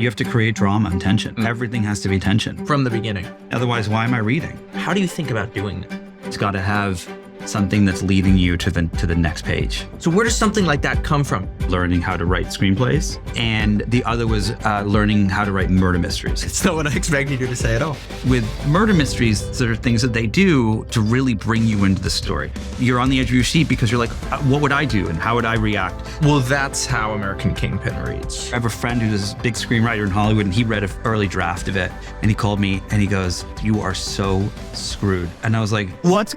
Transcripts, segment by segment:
You have to create drama and tension. Everything has to be tension. From the beginning. Otherwise, why am I reading? How do you think about doing it? It's got to have something that's leading you to the next page. So where does something like that come from? Learning how to write screenplays. And the other was learning how to write murder mysteries. It's not what I expected you to say at all. With murder mysteries, there are things that they do to really bring you into the story. You're on the edge of your seat because you're like, what would I do and how would I react? Well, that's how American Kingpin reads. I have a friend who's a big screenwriter in Hollywood, and he read an early draft of it, and he called me and he goes, "You are so screwed." And I was like, what's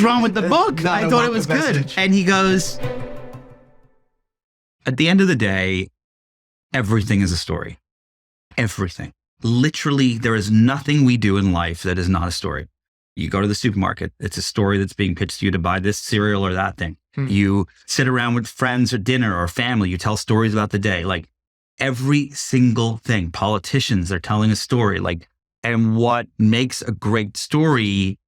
wrong with the book? I thought it was good. And he goes, at the end of the day, everything is a story. Everything. Literally, there is nothing we do in life that is not a story. You go to the supermarket, it's a story that's being pitched to you to buy this cereal or that thing. You sit around with friends or dinner or family, you tell stories about the day. Like every single thing. Politicians are telling a story. And what makes a great story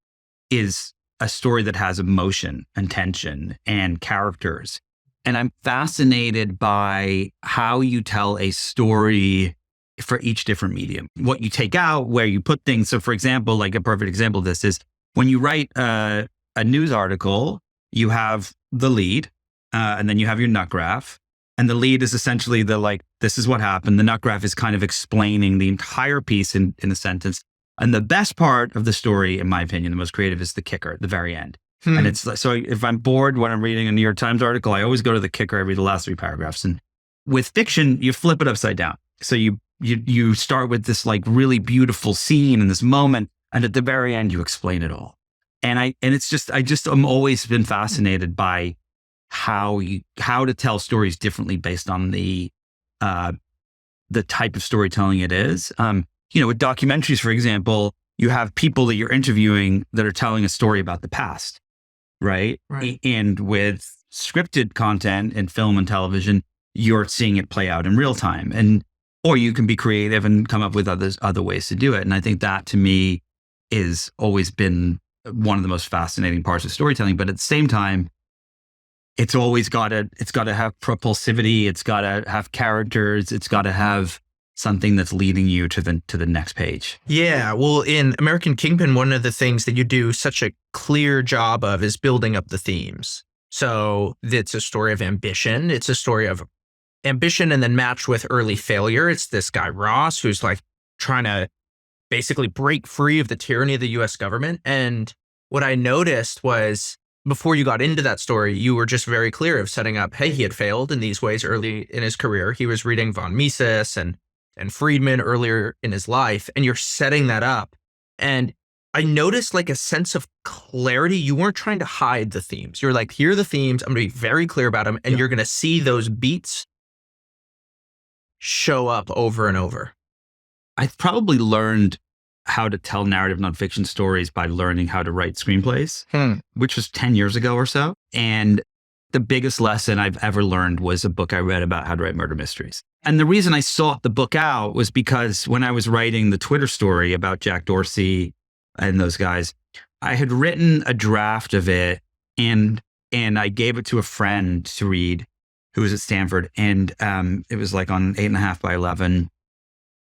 is a story that has emotion and tension and characters. And I'm fascinated by how you tell a story for each different medium, what you take out, where you put things. So for example, like a perfect example of this is when you write a news article, you have the lead and then you have your nut graph. And the lead is essentially this is what happened. The nut graph is kind of explaining the entire piece in a sentence. And the best part of the story, in my opinion, the most creative, is the kicker at the very end. And it's so if I'm bored when I'm reading a New York Times article, I always go to the kicker. I read the last 3 paragraphs. And with fiction, you flip it upside down. So you start with this really beautiful scene and this moment, and at the very end, you explain it all. And I'm always been fascinated by how to tell stories differently based on the type of storytelling it is. With documentaries, for example, you have people that you're interviewing that are telling a story about the past, right? And with scripted content in film and television, you're seeing it play out in real time. Or you can be creative and come up with other ways to do it. And I think that, to me, is always been one of the most fascinating parts of storytelling. But at the same time, it's always got to have propulsivity. It's got to have characters. It's got to have something that's leading you to the next page. Yeah. Well, in American Kingpin, one of the things that you do such a clear job of is building up the themes. So it's a story of ambition. It's a story of ambition and then matched with early failure. It's this guy, Ross, who's trying to basically break free of the tyranny of the US government. And what I noticed was, before you got into that story, you were just very clear of setting up, hey, he had failed in these ways early in his career. He was reading von Mises and Friedman earlier in his life, and you're setting that up. And I noticed a sense of clarity. You weren't trying to hide the themes. You're like, here are the themes. I'm going to be very clear about them. And you're going to see those beats show up over and over. I've probably learned how to tell narrative nonfiction stories by learning how to write screenplays, which was 10 years ago or so. And the biggest lesson I've ever learned was a book I read about how to write murder mysteries. And the reason I sought the book out was because when I was writing the Twitter story about Jack Dorsey and those guys, I had written a draft of it and I gave it to a friend to read who was at Stanford. And it was on 8.5 by 11.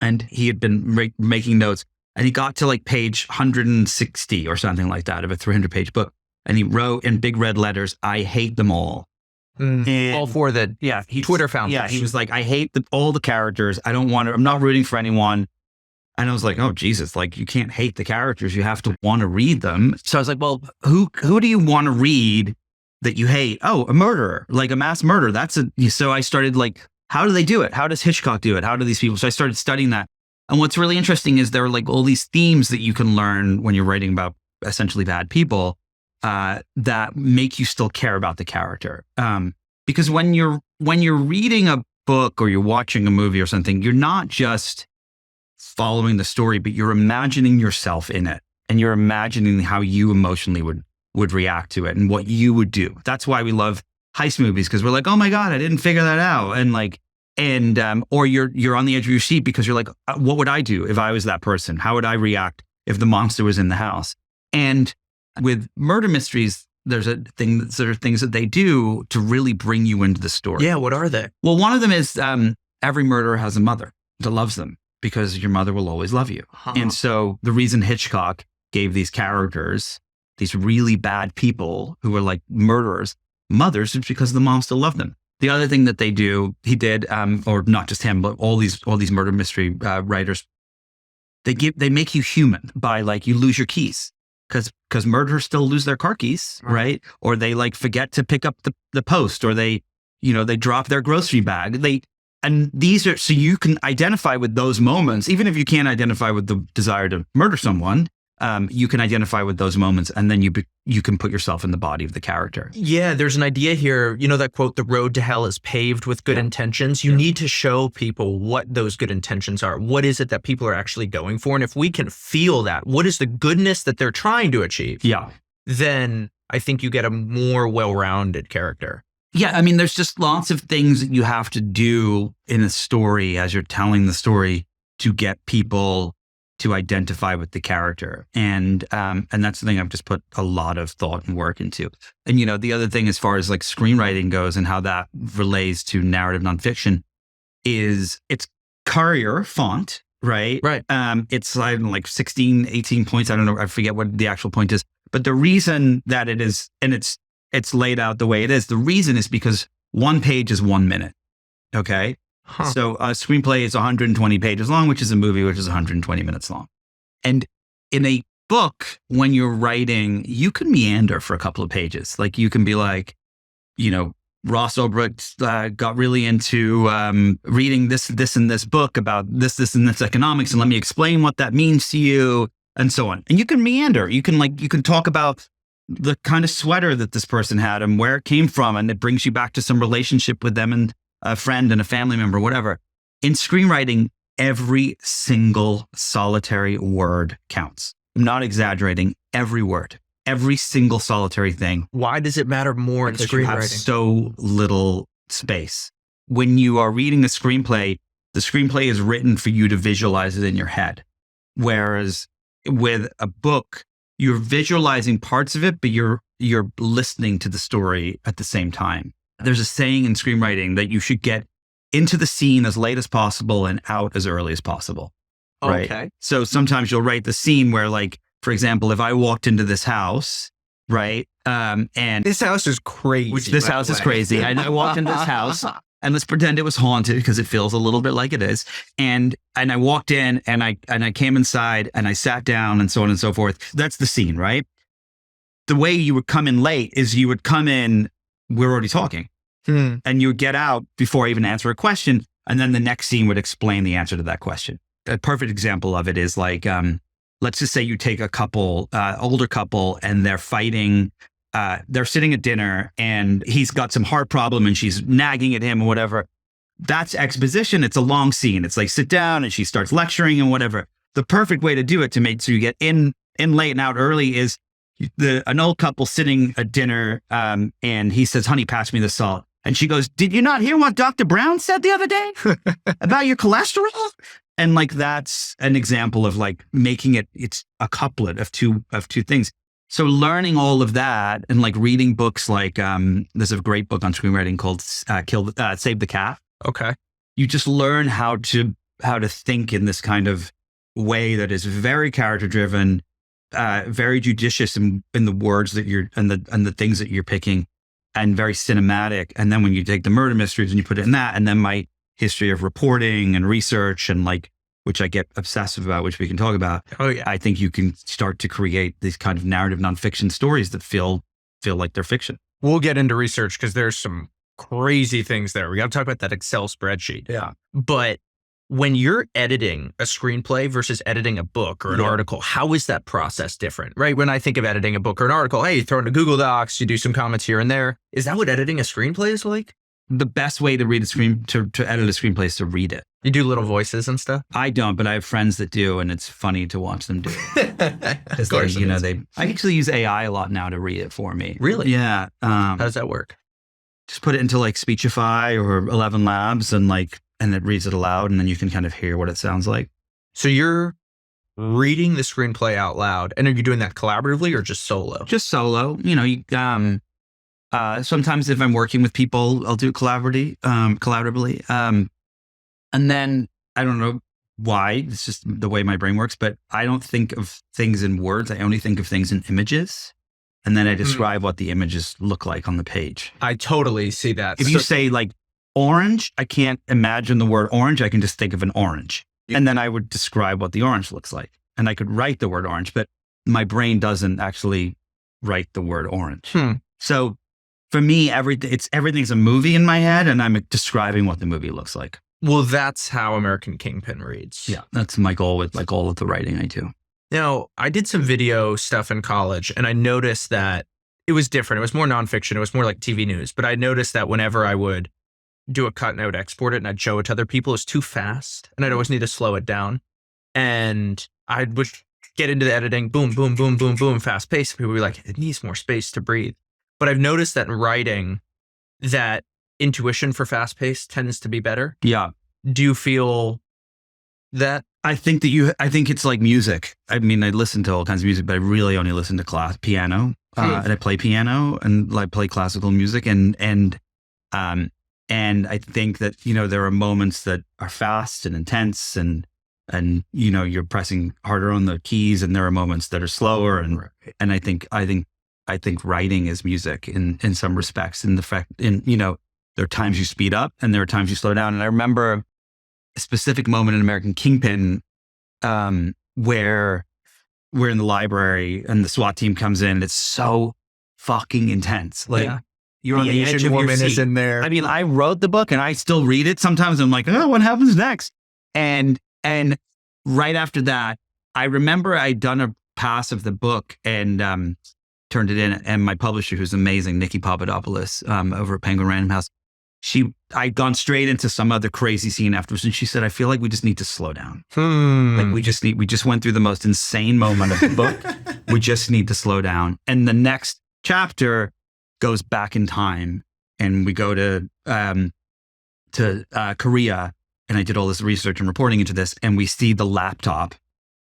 And he had been making notes, and he got to page 160 or something like that of a 300-page book. And he wrote in big red letters, "I hate them all." All for the Twitter founders. Yeah, he was like, "I hate all the characters. I'm not rooting for anyone." And I was like, oh, Jesus, you can't hate the characters. You have to want to read them. So I was like, well, who do you want to read that you hate? Oh, a murderer, a mass murder. So I started how do they do it? How does Hitchcock do it? How do these people? So I started studying that. And what's really interesting is there are all these themes that you can learn when you're writing about essentially bad people that make you still care about the character. Because when you're reading a book or you're watching a movie or something, you're not just following the story, but you're imagining yourself in it, and you're imagining how you emotionally would react to it and what you would do. That's why we love heist movies, because we're like, oh my God, I didn't figure that out. Or you're on the edge of your seat because you're like, what would I do if I was that person? How would I react if the monster was in the house? And with murder mysteries, there are things that they do to really bring you into the story. Yeah, what are they? Well, one of them is every murderer has a mother. that loves them because your mother will always love you. Huh. And so the reason Hitchcock gave these characters, these really bad people who were like murderers, mothers, is because the mom still loved them. The other thing that he did, or not just him, but all these murder mystery writers, they make you human by like, you lose your keys because murderers still lose their car keys, right? Or they like forget to pick up the post, or they drop their grocery bag. And these are, so you can identify with those moments, even if you can't identify with the desire to murder someone. You can identify with those moments, and then you can put yourself in the body of the character. Yeah, there's an idea here. You know that quote, "The road to hell is paved with good intentions." You need to show people what those good intentions are. What is it that people are actually going for? And if we can feel that, what is the goodness that they're trying to achieve? Yeah. Then I think you get a more well-rounded character. Yeah, I mean, there's just lots of things that you have to do in a story as you're telling the story to get people to identify with the character. And that's the thing I've just put a lot of thought and work into. And, the other thing as far as like screenwriting goes and how that relates to narrative nonfiction is it's Courier font, right? Right. It's like 16, 18 points. I don't know. I forget what the actual point is. But the reason that it is, and it's laid out the way it is, the reason is because one page is 1 minute. Okay. Huh. So a screenplay is 120 pages long, which is a movie, which is 120 minutes long. And in a book, when you're writing, you can meander for a couple of pages. Like you can be like, Ross Ulbricht got really into reading this and this book about this and this economics, and let me explain what that means to you, and so on. And you can meander. You can talk about the kind of sweater that this person had and where it came from, and it brings you back to some relationship with them and a friend and a family member, whatever. In screenwriting, every single solitary word counts. I'm not exaggerating. Every word, every single solitary thing. Why does it matter more in Because screenwriting? you have so little space. When you are reading a screenplay, the screenplay is written for you to visualize it in your head. Whereas with a book, you're visualizing parts of it, but you're listening to the story at the same time. There's a saying in screenwriting that you should get into the scene as late as possible and out as early as possible. Right? Okay. So sometimes you'll write the scene where, like, for example, if I walked into this house, right? And this house is crazy. This house is crazy. And I walked into this house, and let's pretend it was haunted because it feels a little bit like it is. And I walked in and I came inside and I sat down and so on and so forth. That's the scene, right? The way you would come in late is you would come in, we're already talking. And you would get out before I even answer a question. And then the next scene would explain the answer to that question. A perfect example of it is like, let's just say you take a couple, older couple, and they're fighting. They're sitting at dinner and he's got some heart problem and she's nagging at him or whatever. That's exposition. It's a long scene. It's like sit down and she starts lecturing and whatever. The perfect way to do it to make so you get in late and out early is an old couple sitting at dinner, and he says, "Honey, pass me the salt." And she goes, "Did you not hear what Dr. Brown said the other day about your cholesterol?" And like, that's an example of like making it's a couplet of two things. So learning all of that and like reading books like, there's a great book on screenwriting called Save the Cat. Okay. You just learn how to think in this kind of way that is very character driven, very judicious in the words that you're, and the things that you're picking, and very cinematic. And then when you take the murder mysteries and you put it in that, and then my history of reporting and research and like, which I get obsessive about, which we can talk about. Oh yeah. I think you can start to create these kind of narrative nonfiction stories that feel like they're fiction. We'll get into research because there's some crazy things there. We got to talk about that Excel spreadsheet. Yeah. But when you're editing a screenplay versus editing a book or an article, how is that process different, right? When I think of editing a book or an article, hey, you throw it into Google Docs, you do some comments here and there. Is that what editing a screenplay is like? The best way to read to edit a screenplay is to read it. You do little voices and stuff? I don't, but I have friends that do, and it's funny to watch them do it. Of course, I actually use AI a lot now to read it for me. Really? Yeah. How does that work? Just put it into like Speechify or 11 Labs, and it reads it aloud, and then you can kind of hear what it sounds like. So you're reading the screenplay out loud, and are you doing that collaboratively or just solo? Just solo. Sometimes if I'm working with people, I'll do it collaboratively. And then I don't know why. It's just the way my brain works, but I don't think of things in words. I only think of things in images. And then I describe what the images look like on the page. I totally see that. If you say like orange, I can't imagine the word orange. I can just think of an orange. And then I would describe what the orange looks like. And I could write the word orange, but my brain doesn't actually write the word orange. So for me, everything's a movie in my head, and I'm describing what the movie looks like. Well, that's how American Kingpin reads. Yeah, that's my goal with like all of the writing I do. Now, I did some video stuff in college, and I noticed that it was different. It was more nonfiction. It was more like TV news. But I noticed that whenever I would do a cut and I would export it and I'd show it to other people, it was too fast, and I'd always need to slow it down. And I would get into the editing, boom, boom, boom, boom, boom, fast paced. People would be like, it needs more space to breathe. But I've noticed that in writing, that intuition for fast paced tends to be better. Yeah. Do you feel that? I think it's like music. I mean, I listen to all kinds of music, but I really only listen to piano. And I play piano and I play classical music. And I think that, there are moments that are fast and intense and you're pressing harder on the keys, and there are moments that are slower. And I think writing is music in some respects, in the fact, there are times you speed up and there are times you slow down. And I remember a specific moment in American Kingpin, where we're in the library and the SWAT team comes in. It's so fucking intense. Like you're on the edge of your woman seat. is in there. I mean, I wrote the book and I still read it. Sometimes I'm like, oh, what happens next? And right after that, I remember I'd done a pass of the book and turned it in. And my publisher, who's amazing, Nikki Papadopoulos, over at Penguin Random House, I'd gone straight into some other crazy scene afterwards, and she said, I feel like we just need to slow down. Like we just went through the most insane moment of the book. We just need to slow down. And the next chapter goes back in time, and we go to Korea, and I did all this research and reporting into this, and we see the laptop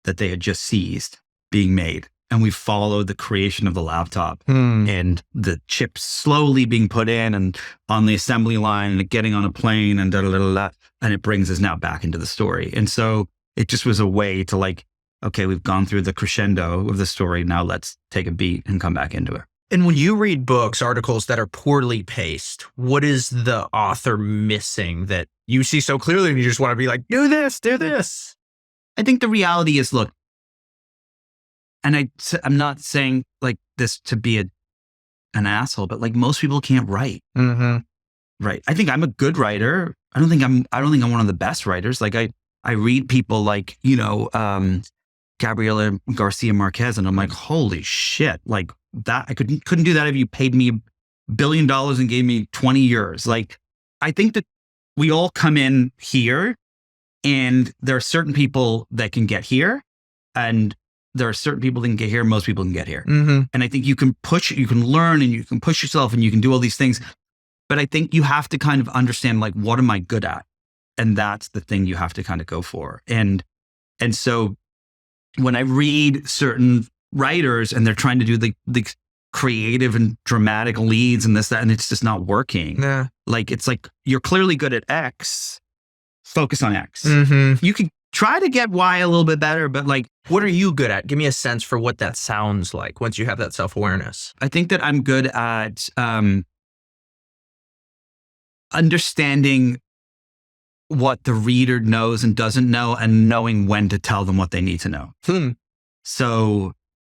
that they had just seized being made. And we follow the creation of the laptop and the chips slowly being put in and on the assembly line and getting on a plane and and it brings us now back into the story. And so it just was a way to like, okay, we've gone through the crescendo of the story. Now let's take a beat and come back into it. And when you read books, articles that are poorly paced, what is the author missing that you see so clearly and you just want to be like, do this, do this? I think the reality is, look, and I'm not saying like this to be an asshole, but like most people can't write. Right. I think I'm a good writer. I don't think I'm one of the best writers. Like I read people like, Gabriela Garcia Marquez, and I'm like, holy shit. Like that, I couldn't do that if you paid me $1 billion and gave me 20 years. Like, I think that we all come in here, and there are certain people that can get here, and there are certain people that can get here. Most people can get here. And I think you can learn, and you can push yourself, and you can do all these things. But I think you have to kind of understand, like, what am I good at? And that's the thing you have to kind of go for. And so when I read certain writers and they're trying to do the creative and dramatic leads and this, that, and it's just not working. Like, it's like, you're clearly good at X, focus on X. You can try to get Y a little bit better, but like, what are you good at? Give me a sense for what that sounds like once you have that self-awareness. I think that I'm good at understanding what the reader knows and doesn't know, and knowing when to tell them what they need to know. So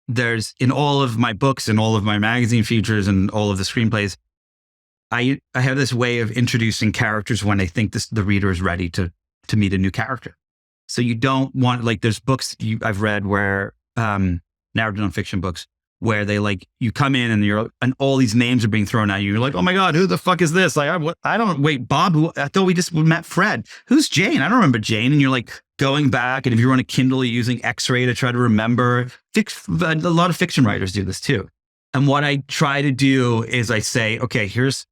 there's, in all of my books and all of my magazine features and all of the screenplays, I have this way of introducing characters when I think the reader is ready to meet a new character. So you don't want, like, there's books I've read where, narrative nonfiction books, where they, like, you come in and all these names are being thrown at you. You're like, oh my God, who the fuck is this? Like, Bob, I thought we met Fred. Who's Jane? I don't remember Jane. And you're like going back. And if you're on a Kindle, you're using X-ray to try to remember. A lot of fiction writers do this too. And what I try to do is I say, okay, here's,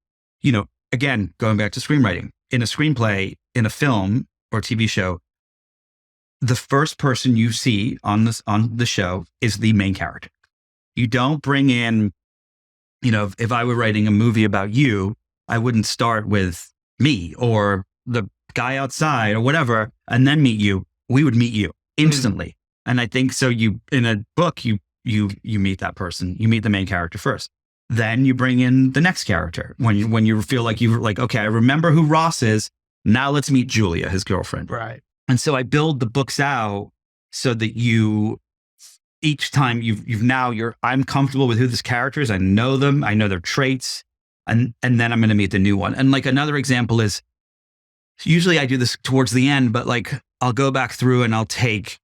again, going back to screenwriting, in a screenplay, in a film or TV show, the first person you see on the show is the main character. You don't bring in, if I were writing a movie about you, I wouldn't start with me or the guy outside or whatever. and then meet you, we would meet you instantly. And I think so. In a book, you meet that person. You meet the main character first. Then you bring in the next character when you feel like you're like, okay, I remember who Ross is. Now let's meet Julia, his girlfriend. Right. And so I build the books out so that each time I'm comfortable with who this character is. I know them. I know their traits. And then I'm going to meet the new one. And like another example is, usually I do this towards the end, but like I'll go back through and I'll take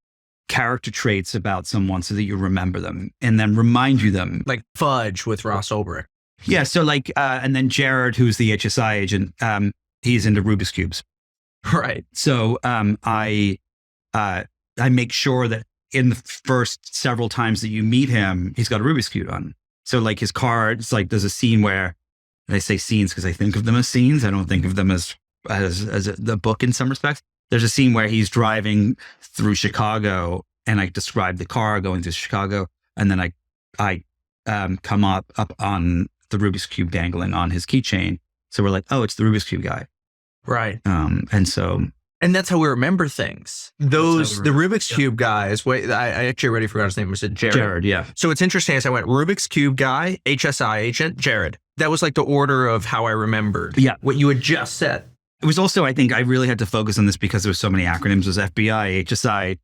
character traits about someone so that you remember them and then remind you them. Like Fudge with Ross Ulbricht. Yeah. So like, and then Jared, who's the HSI agent, he's into Rubik's Cubes. Right. So I make sure that in the first several times that you meet him, he's got a Rubik's Cube on. So like his cards, like there's a scene where, and I say scenes because I think of them as scenes. I don't think of them as the book in some respects. There's a scene where he's driving through Chicago and I describe the car going through Chicago. And then I come up on the Rubik's Cube dangling on his keychain. So we're like, oh, it's the Rubik's Cube guy. Right. And that's how we remember things. The Rubik's Cube guys, wait, I actually already forgot his name. Was it Jared? Jared, yeah. So it's interesting as I went, Rubik's Cube guy, HSI agent, Jared. That was like the order of how I remembered what you had just said. It was also, I think I really had to focus on this because there were so many acronyms. It was FBI, HSI,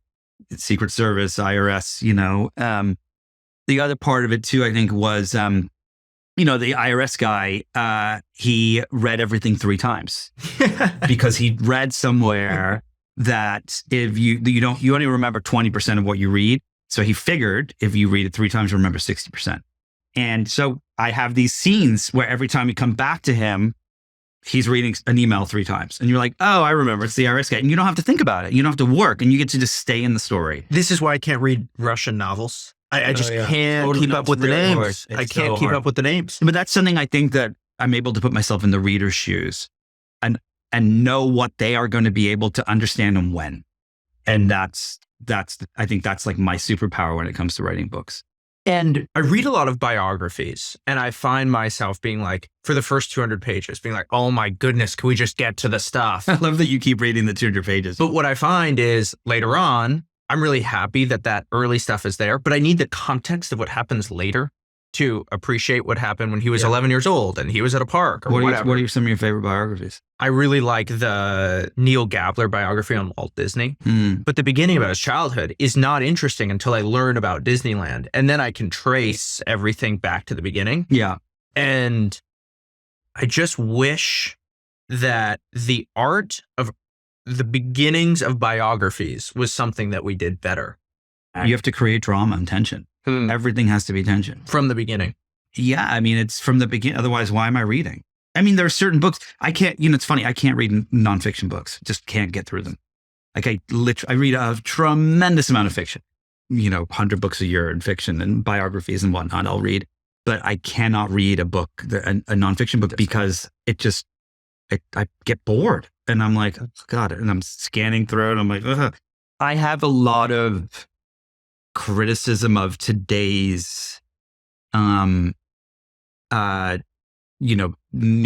Secret Service, IRS, The other part of it too, I think was, the IRS guy, he read everything 3 times because he read somewhere that if you only remember 20% of what you read. So he figured if you read it 3 times, you remember 60%. And so I have these scenes where every time you come back to him, he's reading an email 3 times. And you're like, oh, I remember. It's the IRS guy. And you don't have to think about it. You don't have to work. And you get to just stay in the story. This is why I can't read Russian novels. I just can't keep up with the names. I can't keep up with the names. But that's something I think that I'm able to put myself in the reader's shoes and know what they are going to be able to understand and when. And I think that's like my superpower when it comes to writing books. And I read a lot of biographies and I find myself being like, for the first 200 pages, being like, oh my goodness, can we just get to the stuff? I love that you keep reading the 200 pages. But what I find is later on, I'm really happy that early stuff is there, but I need the context of what happens later to appreciate what happened when he was 11 years old and he was at a park or whatever. What are some of your favorite biographies? I really like the Neil Gabler biography on Walt Disney. But the beginning about his childhood is not interesting until I learn about Disneyland. And then I can trace everything back to the beginning. Yeah. And I just wish that the art of the beginnings of biographies was something that we did better. You have to create drama and tension. Everything has to be tension. From the beginning. Yeah. I mean, it's from the beginning. Otherwise, why am I reading? I mean, there are certain books I can't, it's funny. I can't read nonfiction books. Just can't get through them. Like I read a tremendous amount of fiction, 100 books a year in fiction and biographies and whatnot I'll read. But I cannot read a book, a nonfiction book, because I get bored and I'm like, oh, God, and I'm scanning through it. And I'm like, ugh. I have a lot of criticism of today's, New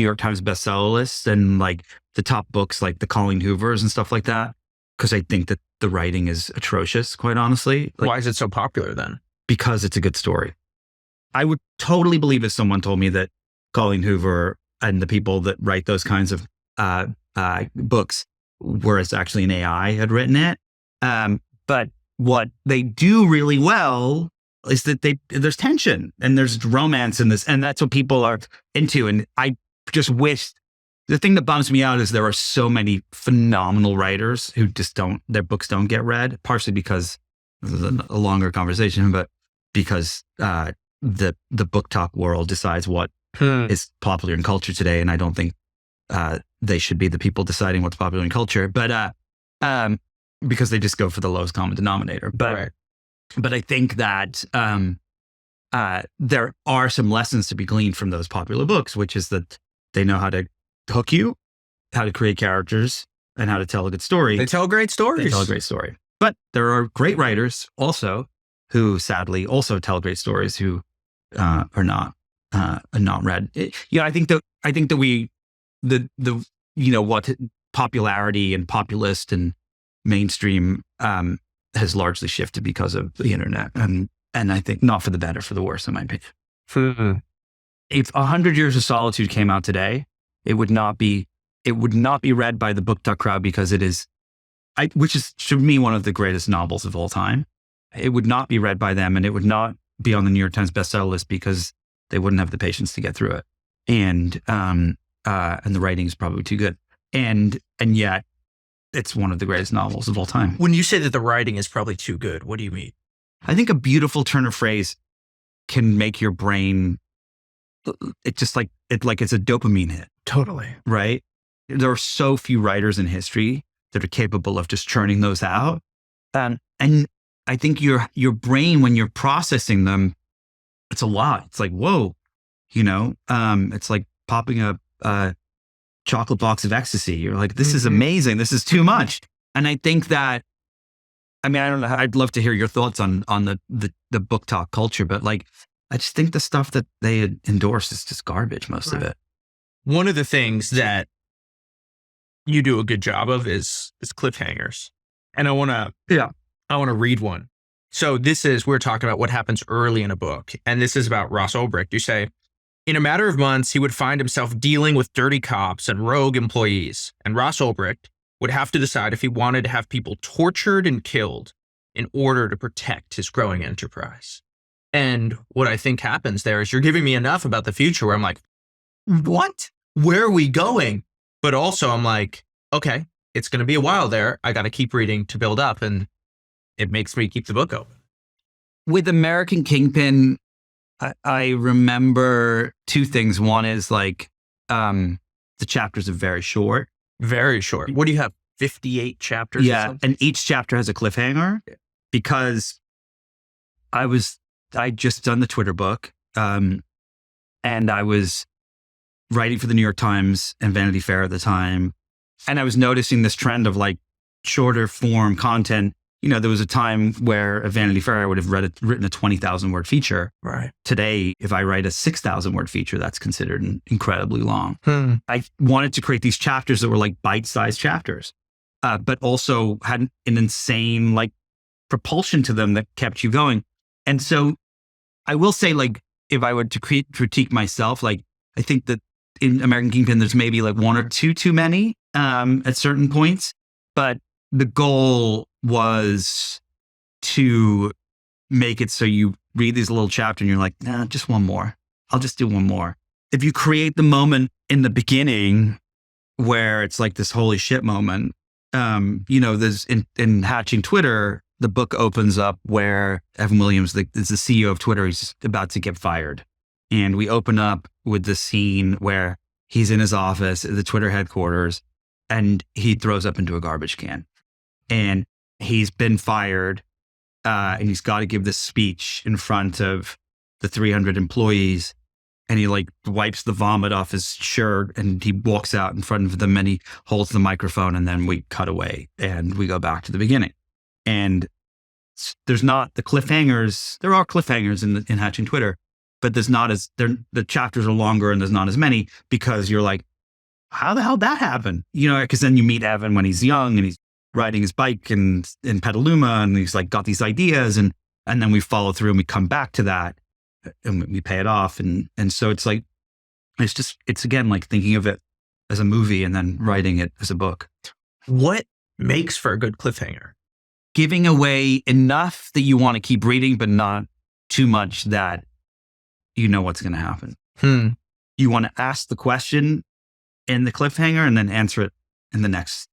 York Times bestseller lists and like the top books, like the Colleen Hoovers and stuff like that. Cause I think that the writing is atrocious, quite honestly. Like, why is it so popular then? Because it's a good story. I would totally believe if someone told me that Colleen Hoover and the people that write those kinds of books, whereas actually an AI had written it. But what they do really well is that there's tension and there's romance in this, and that's what people are into. And I just wish, the thing that bums me out is there are so many phenomenal writers who just their books don't get read, partially because this is a longer conversation, but because the book talk world decides what is popular in culture today. And I don't think they should be the people deciding what's popular in culture, but because they just go for the lowest common denominator. But I think that there are some lessons to be gleaned from those popular books, which is that they know how to hook you, how to create characters, and how to tell a good story. They tell great stories. They tell a great story. But there are great writers also who sadly also tell great stories who are not read. I think that we what popularity and populist and mainstream has largely shifted because of the internet, and I think not for the better, for the worse, in my opinion. If 100 Years of Solitude came out today, it would not be read by the book talk crowd because it is, which is to me one of the greatest novels of all time. It would not be read by them, and it would not be on the New York Times bestseller list because they wouldn't have the patience to get through it, and the writing is probably too good, and yet it's one of the greatest novels of all time. When you say that the writing is probably too good, what do you mean? I think a beautiful turn of phrase can make your brain, it's a dopamine hit. Totally. Right? There are so few writers in history that are capable of just churning those out. And I think your brain, when you're processing them, it's a lot. It's like, whoa, it's like popping a chocolate box of ecstasy. You're like, this is amazing. This is too much. And I think that, I don't know. I'd love to hear your thoughts on the book talk culture, but like, I just think the stuff that they endorse is just garbage, most of it. One of the things that you do a good job of is cliffhangers. And I want to read one. So we're talking about what happens early in a book. And this is about Ross Ulbricht. You say, in a matter of months, he would find himself dealing with dirty cops and rogue employees. And Ross Ulbricht would have to decide if he wanted to have people tortured and killed in order to protect his growing enterprise. And what I think happens there is you're giving me enough about the future where I'm like, what? Where are we going? But also I'm like, okay, it's going to be a while there. I got to keep reading to build up. And it makes me keep the book open. With American Kingpin, I remember two things. One is like, the chapters are very short. Very short. What do you have? 58 chapters? Yeah. And each chapter has a cliffhanger because I just done the Twitter book. And I was writing for the New York Times and Vanity Fair at the time. And I was noticing this trend of like shorter form content. There was a time where at Vanity Fair, I would have written a 20,000 word feature. Right. Today, if I write a 6,000 word feature, that's considered incredibly long. I wanted to create these chapters that were like bite-sized chapters, but also had an insane like propulsion to them that kept you going. And so I will say, like, if I were to critique myself, like, I think that in American Kingpin, there's maybe like one or two too many at certain points, but the goal was to make it so you read these little chapters and you're like, nah, just one more. I'll just do one more. If you create the moment in the beginning where it's like this holy shit moment, there's in Hatching Twitter, the book opens up where Evan Williams is the CEO of Twitter. He's about to get fired. And we open up with the scene where he's in his office at the Twitter headquarters and he throws up into a garbage can. And he's been fired, and he's got to give this speech in front of the 300 employees. And he like wipes the vomit off his shirt and he walks out in front of them and he holds the microphone, and then we cut away and we go back to the beginning. And there's not the cliffhangers. There are cliffhangers in Hatching Twitter, but the chapters are longer and there's not as many because you're like, how the hell that happen? Because then you meet Evan when he's young and he's riding his bike in Petaluma, and he's like got these ideas, and then we follow through and we come back to that and we pay it off. And so it's like, it's again, like thinking of it as a movie and then writing it as a book. What makes for a good cliffhanger? Giving away enough that you want to keep reading, but not too much that you know what's going to happen. You want to ask the question in the cliffhanger and then answer it in the next,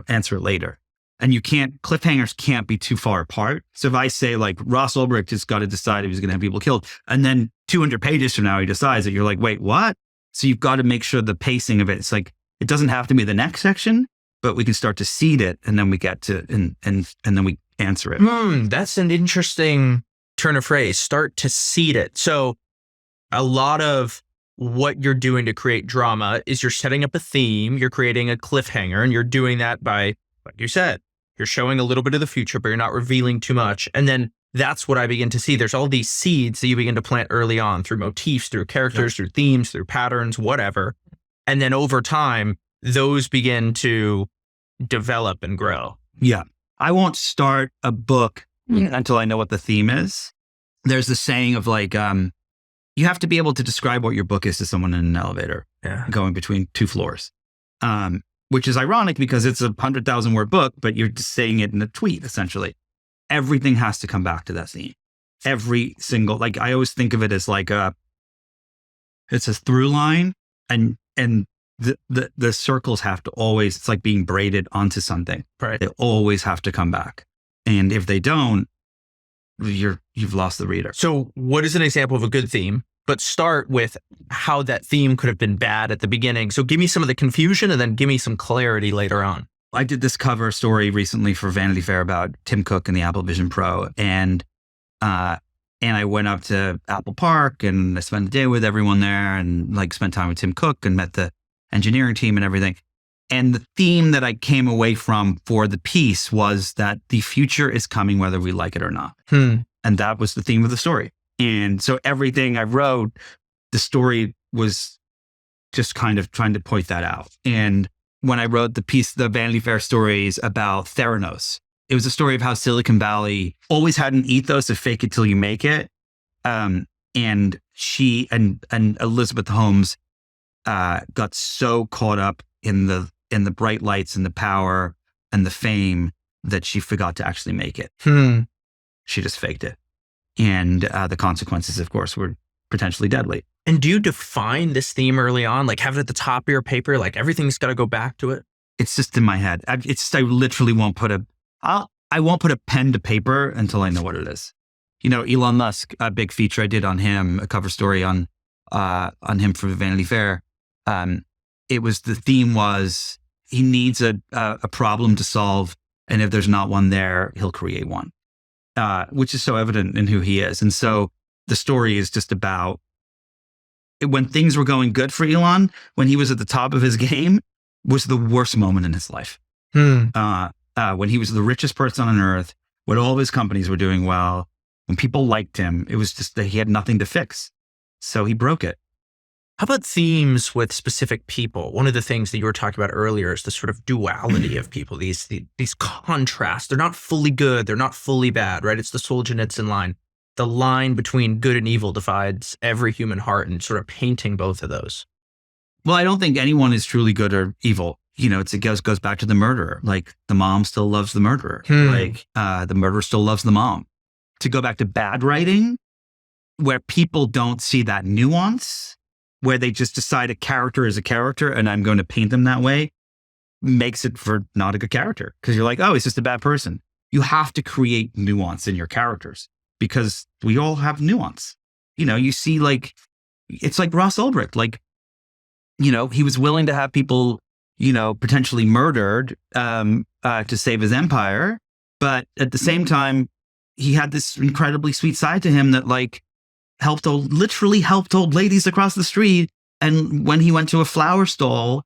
answer it later. And cliffhangers can't be too far apart. So if I say like Ross Ulbricht has got to decide if he's going to have people killed, and then 200 pages from now he decides it, you're like, wait, what? So you've got to make sure the pacing of it's like, it doesn't have to be the next section, but we can start to seed it, and then we get to, and then we answer it. That's an interesting turn of phrase, start to seed it. So a lot of what you're doing to create drama is you're setting up a theme, you're creating a cliffhanger, and you're doing that by, like you said, you're showing a little bit of the future, but you're not revealing too much. And then that's what I begin to see. There's all these seeds that you begin to plant early on through motifs, through characters, through themes, through patterns, whatever. And then over time, those begin to develop and grow. Yeah. I won't start a book until I know what the theme is. There's the saying of like, you have to be able to describe what your book is to someone in an elevator going between two floors, which is ironic because it's a 100,000 word book, but you're just saying it in a tweet, essentially. Everything has to come back to that theme. Every single, like I always think of it as like it's a through line and the circles have to always, it's like being braided onto something. Right. They always have to come back. And if they don't, you've lost the reader. So what is an example of a good theme? But start with how that theme could have been bad at the beginning. So give me some of the confusion and then give me some clarity later on. I did this cover story recently for Vanity Fair about Tim Cook and the Apple Vision Pro. And I went up to Apple Park and I spent the day with everyone there and like spent time with Tim Cook and met the engineering team and everything. And the theme that I came away from for the piece was that the future is coming whether we like it or not. And that was the theme of the story. And so everything I wrote, the story was just kind of trying to point that out. And when I wrote the piece, the Vanity Fair stories about Theranos, it was a story of how Silicon Valley always had an ethos of fake it till you make it. And she and Elizabeth Holmes got so caught up in the bright lights and the power and the fame that she forgot to actually make it. She just faked it. And the consequences, of course, were potentially deadly. And do you define this theme early on? Like have it at the top of your paper, like everything's got to go back to it? It's just in my head. I literally won't put I won't put a pen to paper until I know what it is. You know, Elon Musk, a big feature I did on him, a cover story on him for Vanity Fair. It was, the theme was he needs a problem to solve. And if there's not one there, he'll create one, which is so evident in who he is. And so the story is just about when things were going good for Elon, when he was at the top of his game, was the worst moment in his life. When he was the richest person on earth, when all of his companies were doing well, when people liked him, it was just that he had nothing to fix. So he broke it. How about themes with specific people? One of the things that you were talking about earlier is the sort of duality of people, these contrasts. They're not fully good. They're not fully bad, right? It's the Solzhenitsyn line. The line between good and evil divides every human heart, and sort of painting both of those. Well, I don't think anyone is truly good or evil. You know, it goes back to the murderer. Like the mom still loves the murderer. Like the murderer still loves the mom. To go back to bad writing, where people don't see that nuance, where they just decide a character is a character and I'm going to paint them that way, makes it for not a good character. Because you're like, oh, he's just a bad person. You have to create nuance in your characters because we all have nuance. You know, you see like, it's like Ross Ulbricht. Like, you know, he was willing to have people, you know, potentially murdered to save his empire. But at the same time, he had this incredibly sweet side to him that like literally helped old ladies across the street. And when he went to a flower stall,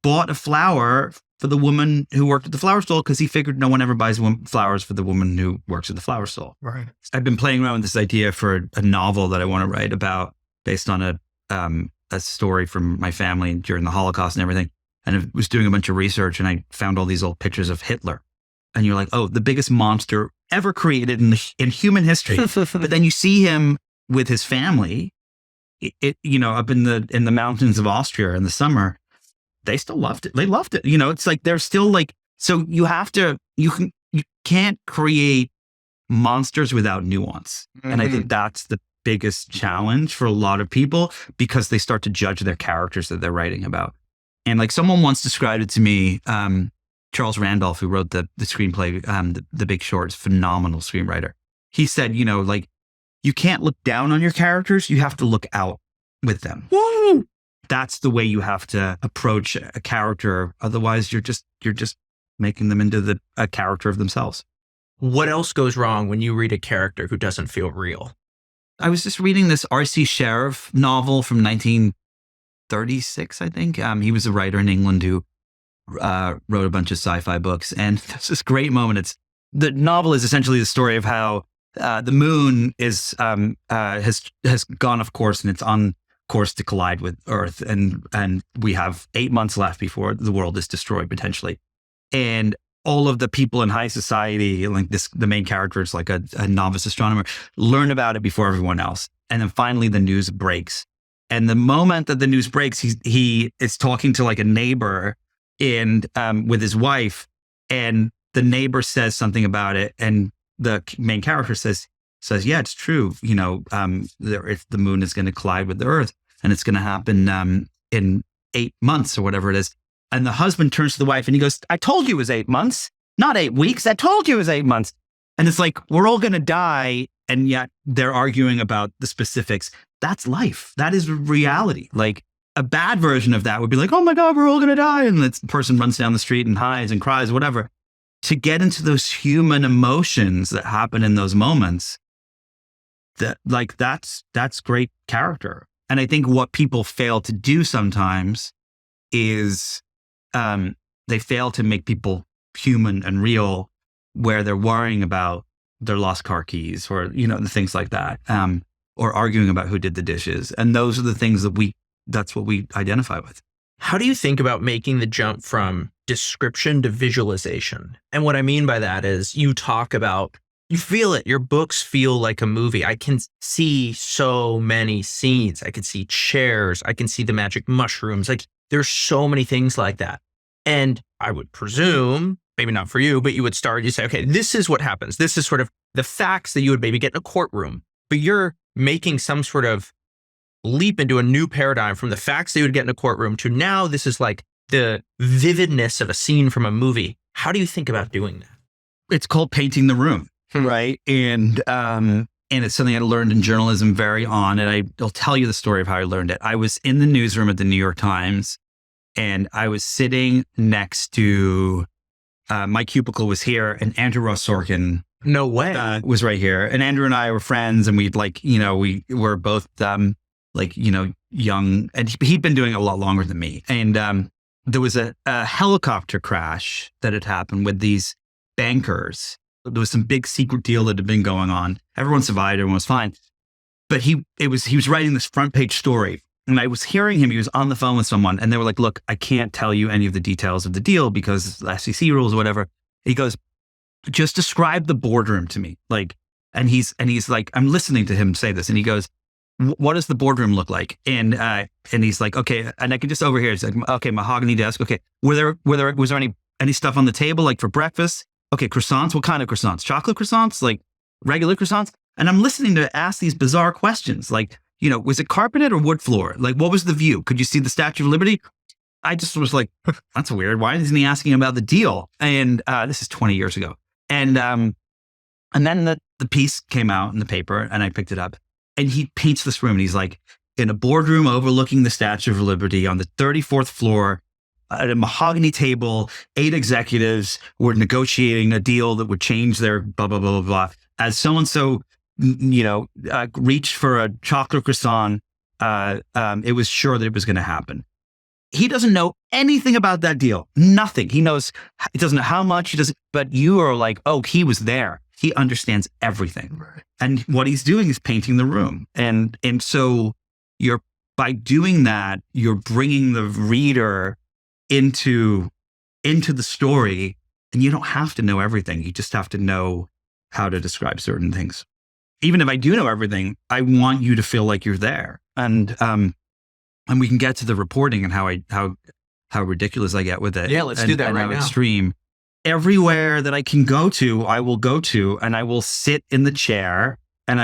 bought a flower for the woman who worked at the flower stall because he figured no one ever buys flowers for the woman who works at the flower stall. Right. I've been playing around with this idea for a novel that I want to write about based on a story from my family during the Holocaust and everything. And I was doing a bunch of research and I found all these old pictures of Hitler. And you're like, oh, the biggest monster ever created in human history. But then you see him with his family, you know, up in the mountains of Austria in the summer. They still loved it. They loved it. You know, it's like they're still like, so you can't create monsters without nuance. And I think that's the biggest challenge for a lot of people because they start to judge their characters that they're writing about. And like someone once described it to me, Charles Randolph, who wrote the screenplay, the Big Short, is a phenomenal screenwriter. He said, you know, like you can't look down on your characters. You have to look out with them. Woo! That's the way you have to approach a character. Otherwise, you're just making them into a character of themselves. What else goes wrong when you read a character who doesn't feel real? I was just reading this R.C. Sheriff novel from 1936, I think. He was a writer in England who wrote a bunch of sci-fi books. And there's this great moment. The novel is essentially the story of how the moon has gone off course and it's on course to collide with Earth. And we have 8 months left before the world is destroyed potentially. And all of the people in high society, like the main character is like a novice astronomer, learn about it before everyone else. And then finally the news breaks. And the moment that the news breaks, he is talking to like a neighbor and with his wife, and the neighbor says something about it, and the main character says, yeah, it's true. If the moon is going to collide with the Earth, and it's going to happen in 8 months or whatever it is. And the husband turns to the wife and he goes, I told you it was 8 months, not 8 weeks. I told you it was 8 months. And it's like, we're all going to die. And yet they're arguing about the specifics. That's life. That is reality. Like a bad version of that would be like, oh my God, we're all going to die. And the person runs down the street and hides and cries, whatever. To get into those human emotions that happen in those moments, that's great character. And I think what people fail to do sometimes is they fail to make people human and real, where they're worrying about their lost car keys or, the things like that, or arguing about who did the dishes. And those are the things that's what we identify with. How do you think about making the jump from description to visualization? And what I mean by that is you talk about, you feel it. Your books feel like a movie. I can see so many scenes. I can see chairs. I can see the magic mushrooms. Like there's so many things like that. And I would presume, maybe not for you, but you say, okay, this is what happens. This is sort of the facts that you would maybe get in a courtroom, but you're making some sort of leap into a new paradigm from the facts that you would get in a courtroom to now this is like the vividness of a scene from a movie. How do you think about doing that? It's called painting the room. Right. And it's something I learned in journalism very on. And I'll tell you the story of how I learned it. I was in the newsroom at the New York Times, and I was sitting next to, my cubicle was here, and Andrew Ross Sorkin. No way. Was right here. And Andrew and I were friends, and we'd we were both young, and he'd been doing it a lot longer than me. And there was a helicopter crash that had happened with these bankers. There was some big secret deal that had been going on. Everyone survived. Everyone was fine. But he was writing this front page story, and I was hearing him. He was on the phone with someone, and they were like, look, I can't tell you any of the details of the deal because the SEC rules or whatever. He goes, just describe the boardroom to me. And he's like, I'm listening to him say this, and he goes, what does the boardroom look like? And he's like, okay. And I can just overhear. It's like, okay, mahogany desk. Okay. Was there any stuff on the table, like for breakfast? Okay, croissants. What kind of croissants? Chocolate croissants? Like regular croissants? And I'm listening to ask these bizarre questions. Like, was it carpeted or wood floor? Like, what was the view? Could you see the Statue of Liberty? I just was like, that's weird. Why isn't he asking about the deal? And this is 20 years ago. And then the piece came out in the paper, and I picked it up. And he paints this room, and he's like, in a boardroom overlooking the Statue of Liberty on the 34th floor, at a mahogany table, 8 executives were negotiating a deal that would change their blah, blah, blah, blah, blah. As so-and-so, reached for a chocolate croissant, it was sure that it was going to happen. He doesn't know anything about that deal. Nothing. He doesn't know how much, but you are like, oh, he was there. He understands everything. Right. And what he's doing is painting the room. And so by doing that, you're bringing the reader into the story, and you don't have to know everything. You just have to know how to describe certain things. Even if I do know everything, I want you to feel like you're there. And we can get to the reporting and how ridiculous I get with it. Yeah, let's do that right now. Extreme. Everywhere that I can go to, I will go to, and I will sit in the chair, and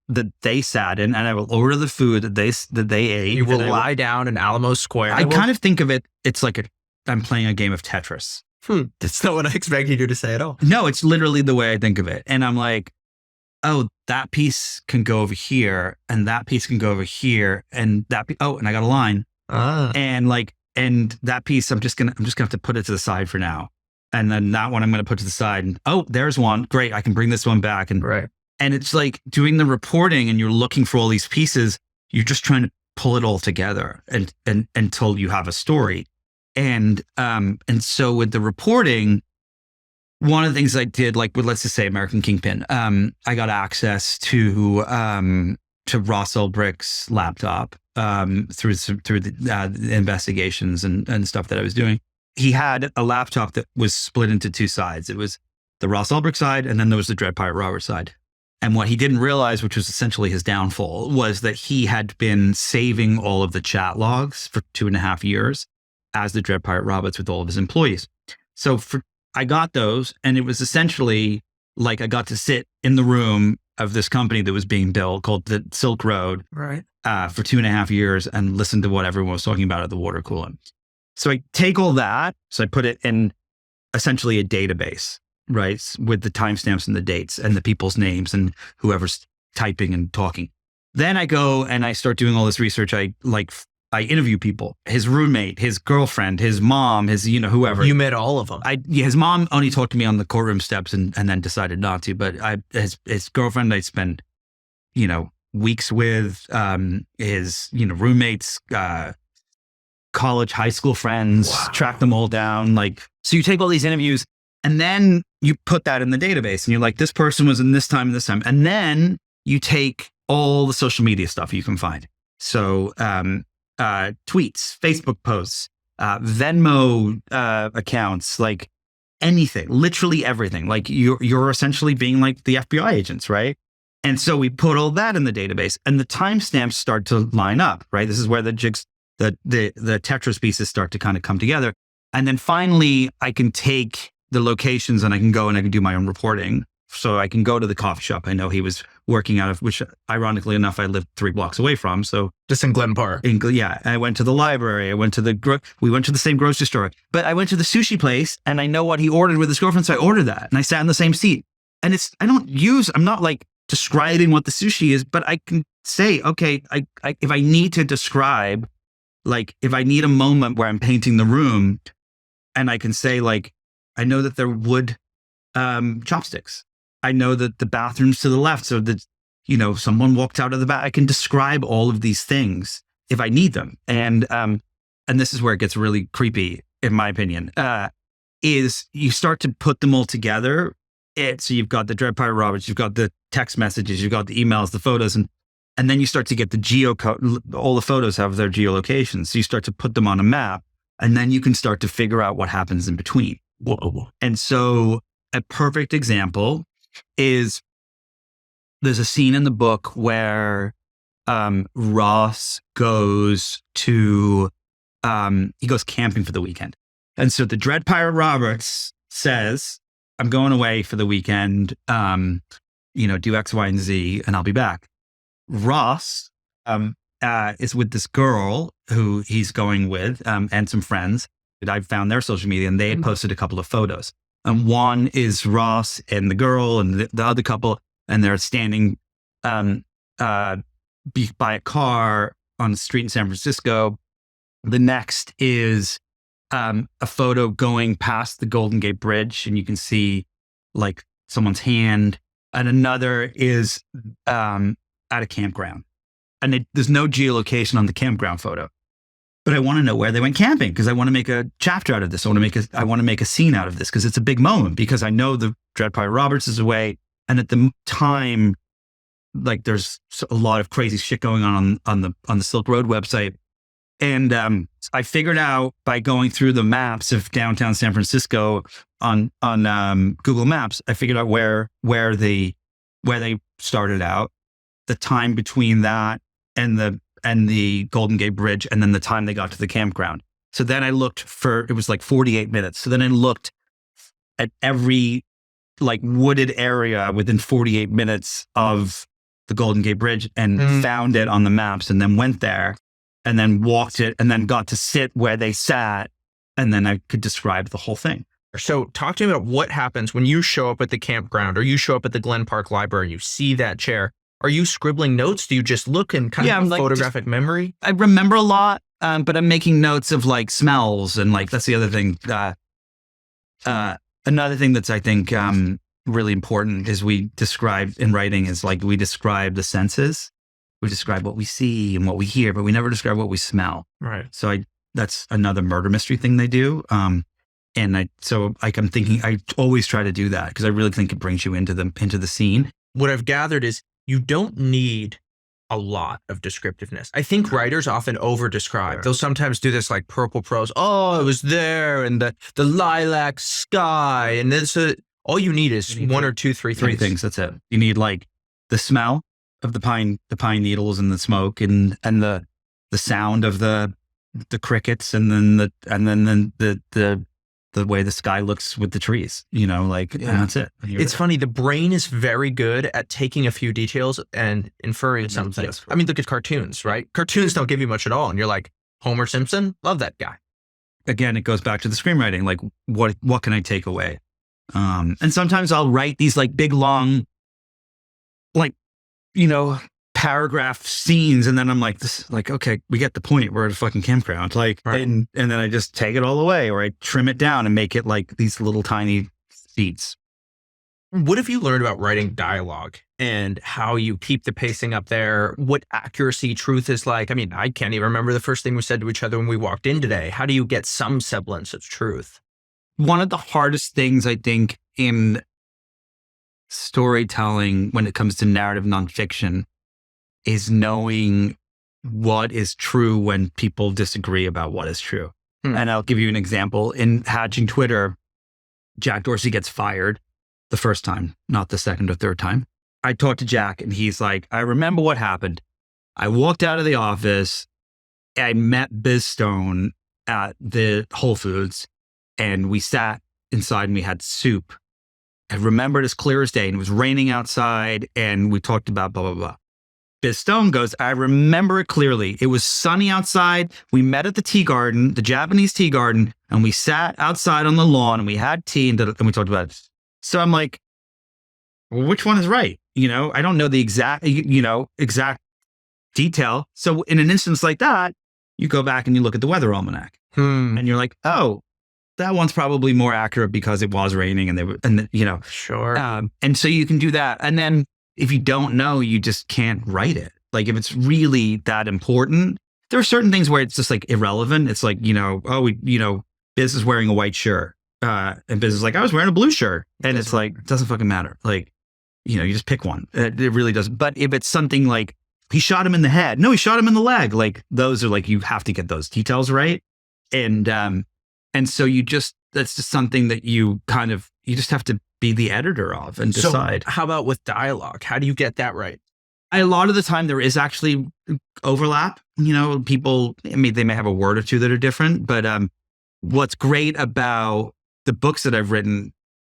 that they sat in, and I will order the food that they ate. You will lie down in Alamo Square. I kind of think of it, it's like I'm playing a game of Tetris. That's not what I expected you to say at all. No, it's literally the way I think of it. And I'm like, oh, that piece can go over here, and that piece can go over here, and and I got a line. And that piece, I'm just gonna have to put it to the side for now. And then that one I'm going to put to the side. And, oh, there's one. Great. I can bring this one back. And right. And it's like doing the reporting, and you're looking for all these pieces. You're just trying to pull it all together and until you have a story. And so with the reporting, one of the things I did, like with, let's just say American Kingpin, I got access to Ross Ulbricht's laptop through the investigations and stuff that I was doing. he had a laptop that was split into two sides. It was the Ross Ulbricht side, and then there was the Dread Pirate Roberts side. And what he didn't realize, which was essentially his downfall, was that he had been saving all of the chat logs for 2.5 years as the Dread Pirate Roberts with all of his employees. So I got those, and it was essentially like I got to sit in the room of this company that was being built called the Silk Road Right. For 2.5 years and listen to what everyone was talking about at the water cooler. So I take all that, so I put it in essentially a database, right, with the timestamps and the dates and the people's names and whoever's typing and talking. Then I go and I start doing all this research. I interview people, his roommate, his girlfriend, his mom, his, whoever. You met all of them. His mom only talked to me on the courtroom steps and then decided not to. But his girlfriend, I spent, weeks with, his, roommates, college, high school friends, track them all down. So you take all these interviews and then you put that in the database and you're like, this person was in this time and this time. And then you take all the social media stuff you can find. So, tweets, Facebook posts, Venmo accounts, like anything, literally everything. Like you're essentially being like the FBI agents, right? And so we put all that in the database, and the timestamps start to line up, right? This is where the Tetris pieces start to kind of come together. And then finally, I can take the locations and I can go and I can do my own reporting. So I can go to the coffee shop I know he was working out of, which ironically enough, I lived 3 blocks away from. So just in Glen Park. Yeah. I went to the library. I went to we went to the same grocery store, but I went to the sushi place and I know what he ordered with his girlfriend. So I ordered that and I sat in the same seat. And I'm not like describing what the sushi is, but I can say, okay, if I need to describe, like if I need a moment where I'm painting the room and I can say like, I know that they're wood chopsticks. I know that the bathroom's to the left, so that, someone walked out of the bath. I can describe all of these things if I need them. And this is where it gets really creepy, in my opinion, is you start to put them all together. So you've got the Dread Pirate Roberts, you've got the text messages, you've got the emails, the photos, and then you start to get the geocode. All the photos have their geolocations. So you start to put them on a map, and then you can start to figure out what happens in between. Whoa. And so a perfect example is there's a scene in the book where Ross goes to he goes camping for the weekend. And so the Dread Pirate Roberts says, I'm going away for the weekend, do X, Y, and Z, and I'll be back. Ross is with this girl who he's going with and some friends. I found their social media and they had posted a couple of photos. And one is Ross and the girl and the other couple, and they're standing by a car on the street in San Francisco. The next is a photo going past the Golden Gate Bridge, and you can see like someone's hand. And another is at a campground. And there's no geolocation on the campground photo. But I want to know where they went camping because I want to make a chapter out of this. I want to make a scene out of this because it's a big moment because I know the Dread Pirate Roberts is away. And at the time, like there's a lot of crazy shit going on the Silk Road website. And I figured out by going through the maps of downtown San Francisco on Google Maps, I figured out where they started out, the time between that and the Golden Gate Bridge, and then the time they got to the campground. So then I looked it was like 48 minutes. So then I looked at every like wooded area within 48 minutes of the Golden Gate Bridge and found it on the maps, and then went there and then walked it and then got to sit where they sat. And then I could describe the whole thing. So talk to me about what happens when you show up at the campground or you show up at the Glen Park Library and you see that chair. Are you scribbling notes? Do you just look and kind of photographic memory? I remember a lot, but I'm making notes of like smells and like, that's the other thing. Another thing that's, I think, really important is we describe in writing is like, we describe the senses. We describe what we see and what we hear, but we never describe what we smell. Right. So that's another murder mystery thing they do. I'm thinking, I always try to do that because I really think it brings you into the scene. What I've gathered is you don't need a lot of descriptiveness. I think writers often over-describe. Sure. They'll sometimes do this like purple prose. Oh, it was there, and the lilac sky, and this. All you need is one or two, three things. That's it. You need like the smell of the pine needles and the smoke, and the sound of the crickets, and then the way the sky looks with the trees, and that's it. It's funny. The brain is very good at taking a few details and inferring something. I mean, look at cartoons, right? Cartoons don't give you much at all. And you're like, Homer Simpson, love that guy. Again, it goes back to the screenwriting. Like, what can I take away? And sometimes I'll write these like big, long, like, paragraph scenes, and then I'm like, okay, we get the point. We're at a fucking campground, like, right. and then I just take it all away, or I trim it down and make it like these little tiny beats. What have you learned about writing dialogue and how you keep the pacing up there? What accuracy, truth is like? I mean, I can't even remember the first thing we said to each other when we walked in today. How do you get some semblance of truth? One of the hardest things, I think, in storytelling when it comes to narrative nonfiction is knowing what is true when people disagree about what is true. And I'll give you an example. In Hatching Twitter, Jack Dorsey gets fired the first time, not the second or third time. I talked to Jack, and he's like, I remember what happened. I walked out of the office. I met Biz Stone at the Whole Foods, and we sat inside and we had soup. I remember it as clear as day, and it was raining outside, and we talked about blah, blah, blah. Biz Stone goes, I remember it clearly. It was sunny outside. We met at the tea garden, the Japanese tea garden, and we sat outside on the lawn, and we had tea, and we talked about it. So I'm like, well, which one is right? I don't know the exact detail. So in an instance like that, you go back and you look at the weather almanac, and you're like, oh, that one's probably more accurate because it was raining, and Sure. And so you can do that. And then if you don't know, you just can't write it. Like, if it's really that important, there are certain things where it's just like irrelevant. It's like, Biz is wearing a white shirt. And Biz is like, I was wearing a blue shirt. And it's like, it doesn't fucking matter. Like, you just pick one. It really doesn't. But if it's something like, he shot him in the head. No, he shot him in the leg. Like, those are like, you have to get those details right. And so that's just something that you just have to be the editor of and decide. So how about with dialogue? How do you get that right? A lot of the time there is actually overlap. People, they may have a word or two that are different, but what's great about the books that I've written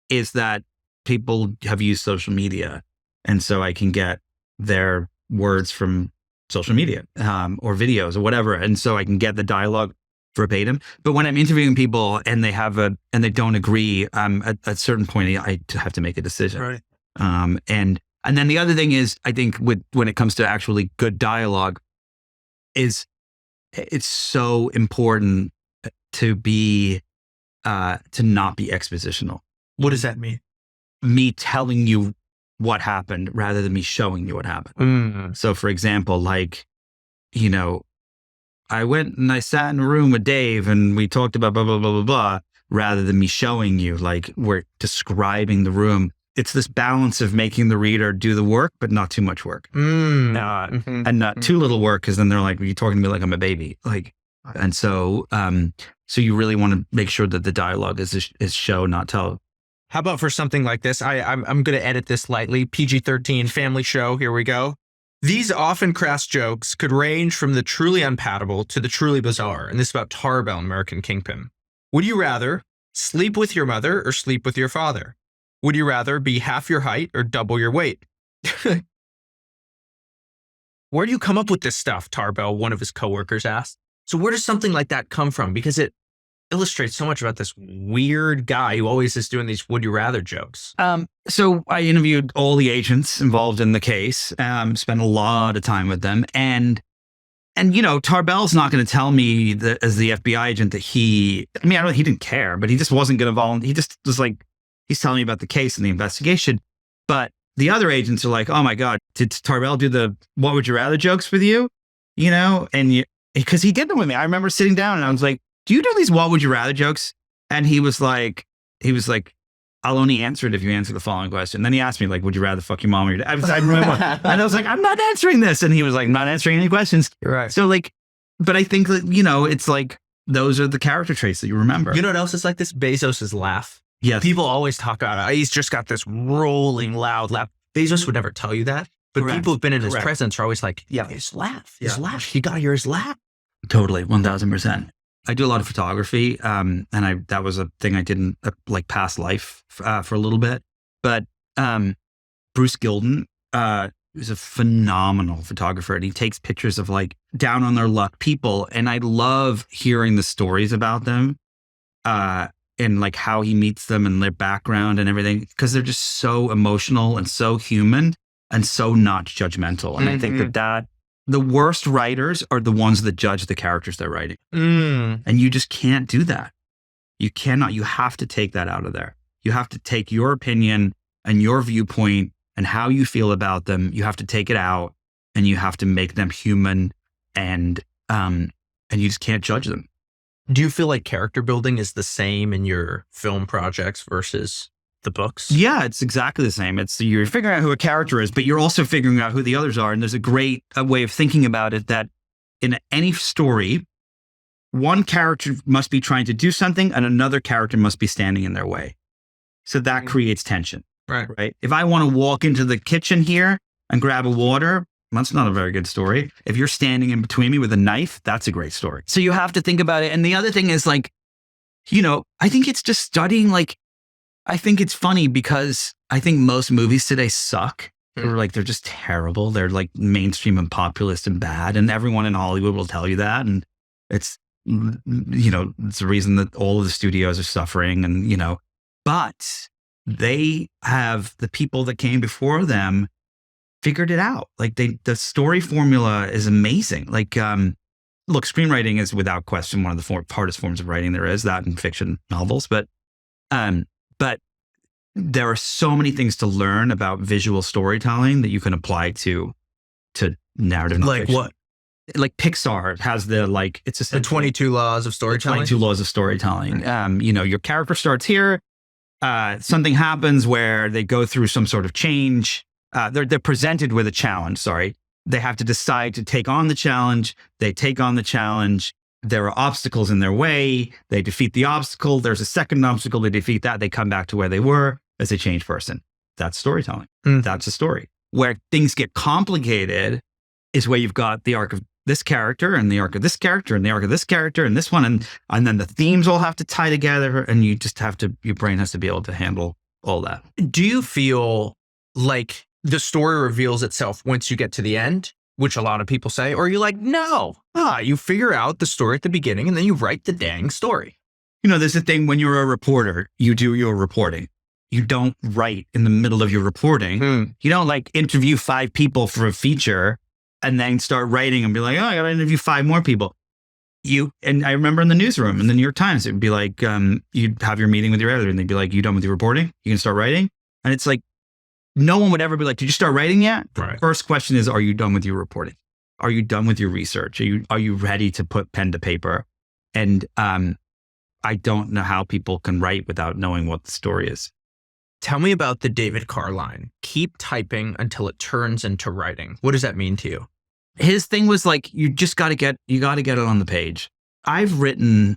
is that people have used social media. And so I can get their words from social media or videos or whatever. And so I can get the dialogue verbatim. But when I'm interviewing people and they don't agree, at a certain point, I have to make a decision. Right. And then the other thing is, I think when it comes to actually good dialogue, is it's so important to not be expositional. What does that mean? Me telling you what happened rather than me showing you what happened. So for example, like, I went and I sat in a room with Dave and we talked about blah, blah, blah, blah, blah, rather than me showing you, like, we're describing the room. It's this balance of making the reader do the work, but not too much work. And not too little work, because then they're like, you're talking to me like I'm a baby. Like, and so you really want to make sure that the dialogue is show, not tell. How about for something like this? I'm going to edit this lightly. PG-13 family show. Here we go. These often crass jokes could range from the truly unpalatable to the truly bizarre. And this is about Tarbell, American Kingpin. Would you rather sleep with your mother or sleep with your father? Would you rather be half your height or double your weight? Where do you come up with this stuff? Tarbell, one of his coworkers, asked. So where does something like that come from? Because it illustrates so much about this weird guy who always is doing these would you rather jokes. So I interviewed all the agents involved in the case, spent a lot of time with them. And Tarbell's not going to tell me that as the FBI agent that he didn't care, but he just wasn't going to volunteer. He just was like, he's telling me about the case and the investigation. But the other agents are like, oh my God, did Tarbell do the what would you rather jokes with you? And because he did them with me. I remember sitting down and I was like, do you do these what would you rather jokes? And he was like, I'll only answer it if you answer the following question. Then he asked me, like, would you rather fuck your mom or your dad? I remember, and I was like, I'm not answering this. And he was like, I'm not answering any questions. You're right. So like, but I think that, you know, it's like, those are the character traits that you remember. You know what else is like this? Bezos's laugh. Yes. People always talk about it. He's just got this rolling, loud laugh. Bezos would never tell you that. But Correct. people who've been in his Correct. presence are always like, yeah, his laugh. You got to hear his laugh. Totally. 1000%. I do a lot of photography. And that was a thing I didn't like past life for a little bit. But Bruce Gilden is a phenomenal photographer, and he takes pictures of like down on their luck people. And I love hearing the stories about them and like how he meets them and their background and everything, because they're just so emotional and so human and so not judgmental. And I think that the worst writers are the ones that judge the characters they're writing. And you just can't do that. You cannot. You have to take that out of there. You have to take your opinion and your viewpoint and how you feel about them. You have to take it out, and you have to make them human, and you just can't judge them. Do you feel like character building is the same in your film projects versus the books? Yeah, it's exactly the same. It's you're figuring out who a character is, but you're also figuring out who the others are. And there's a great way of thinking about it that in any story, one character must be trying to do something and another character must be standing in their way. So that creates tension. Right. If I want to walk into the kitchen here and grab a water, that's not a very good story. If you're standing in between me with a knife, that's a great story. So you have to think about it. And the other thing is like, you know, I think it's just studying, like, I think it's funny because I think most movies today suck. Or like, they're just terrible. They're like mainstream and populist and bad. And everyone in Hollywood will tell you that. And it's, you know, it's the reason that all of the studios are suffering and, you know, but they have the people that came before them figured it out. Like the story formula is amazing. Like, look, screenwriting is without question one of the hardest forms of writing there is, that in fiction novels. But there are so many things to learn about visual storytelling that you can apply to narrative nonfiction. Like what? Like Pixar has it's The 22 laws of storytelling. 22 laws of storytelling. You know, your character starts here. Something happens where they go through some sort of change. They're presented with a challenge. Sorry. They have to decide to take on the challenge. They take on the challenge. There are obstacles in their way. They defeat the obstacle. There's a second obstacle. They defeat that. They come back to where they were as a changed person. That's storytelling. That's a story. Where things get complicated is where you've got the arc of this character and the arc of this character and the arc of this character and this one. And then the themes all have to tie together, and you just have to, your brain has to be able to handle all that. Do you feel like the story reveals itself once you get to the end, which a lot of people say, or are you like, no, you figure out the story at the beginning and then you write the dang story? You know, there's a thing when you're a reporter, you do your reporting. You don't write in the middle of your reporting. You don't like interview 5 people for a feature and then start writing and be like, oh, I got to interview 5 more people. And I remember in the newsroom in the New York Times, it would be like, you'd have your meeting with your editor and they'd be like, you done with your reporting? You can start writing? And it's like, no one would ever be like, did you start writing yet? Right. First question is, are you done with your reporting? Are you done with your research? Are you ready to put pen to paper? And I don't know how people can write without knowing what the story is. Tell me about the David Carr line. Keep typing until it turns into writing. What does that mean to you? His thing was like, you got to get it on the page. I've written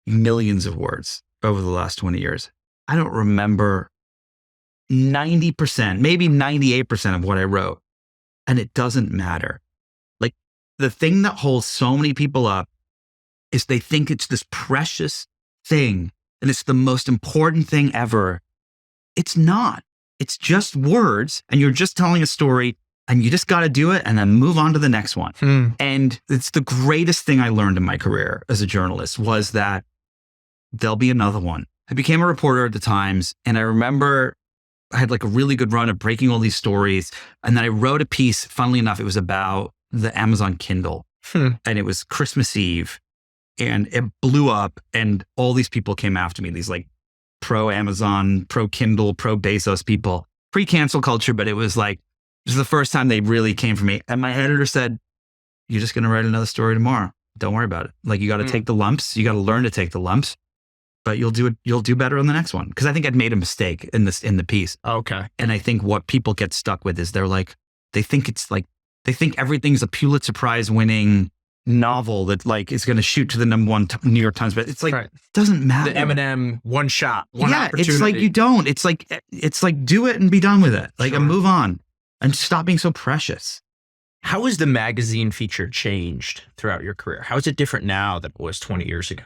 millions of words over the last 20 years. I don't remember 90%, maybe 98% of what I wrote. And it doesn't matter. Like, the thing that holds so many people up is they think it's this precious thing and it's the most important thing ever. It's not. It's just words, and you're just telling a story, and you just got to do it and then move on to the next one. And it's the greatest thing I learned in my career as a journalist was that there'll be another one. I became a reporter at the Times, and I remember I had like a really good run of breaking all these stories. And then I wrote a piece, funnily enough, it was about the Amazon Kindle. And it was Christmas Eve, and it blew up, and all these people came after me, these like pro Amazon, pro Kindle, pro Bezos people, pre-cancel culture. But it was like, this is the first time they really came for me. And my editor said, you're just going to write another story tomorrow. Don't worry about it. Like, you got to take the lumps. You got to learn to take the lumps. but you'll do better on the next one. Cause I think I'd made a mistake in the piece. Okay. And I think what people get stuck with is they think everything's a Pulitzer Prize winning novel that like is going to shoot to the number one New York Times, but it's like, it doesn't matter. The Eminem one shot, one opportunity. It's like you don't. It's like do it and be done with it. Like, and move on and stop being so precious. How has the magazine feature changed throughout your career? How is it different now than it was 20 years ago?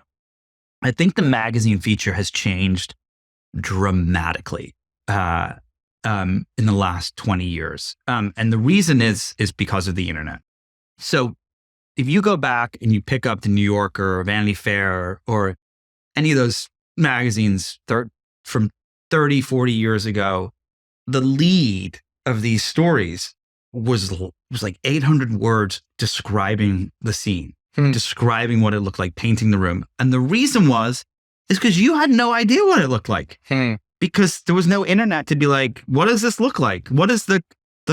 I think the magazine feature has changed dramatically in the last 20 years. And the reason is because of the internet. So if you go back and you pick up the New Yorker or Vanity Fair or any of those magazines from 30, 40 years ago, the lead of these stories was like 800 words describing the scene, describing what it looked like, painting the room. And the reason is because you had no idea what it looked like. Because there was no internet to be like, what does this look like? What does the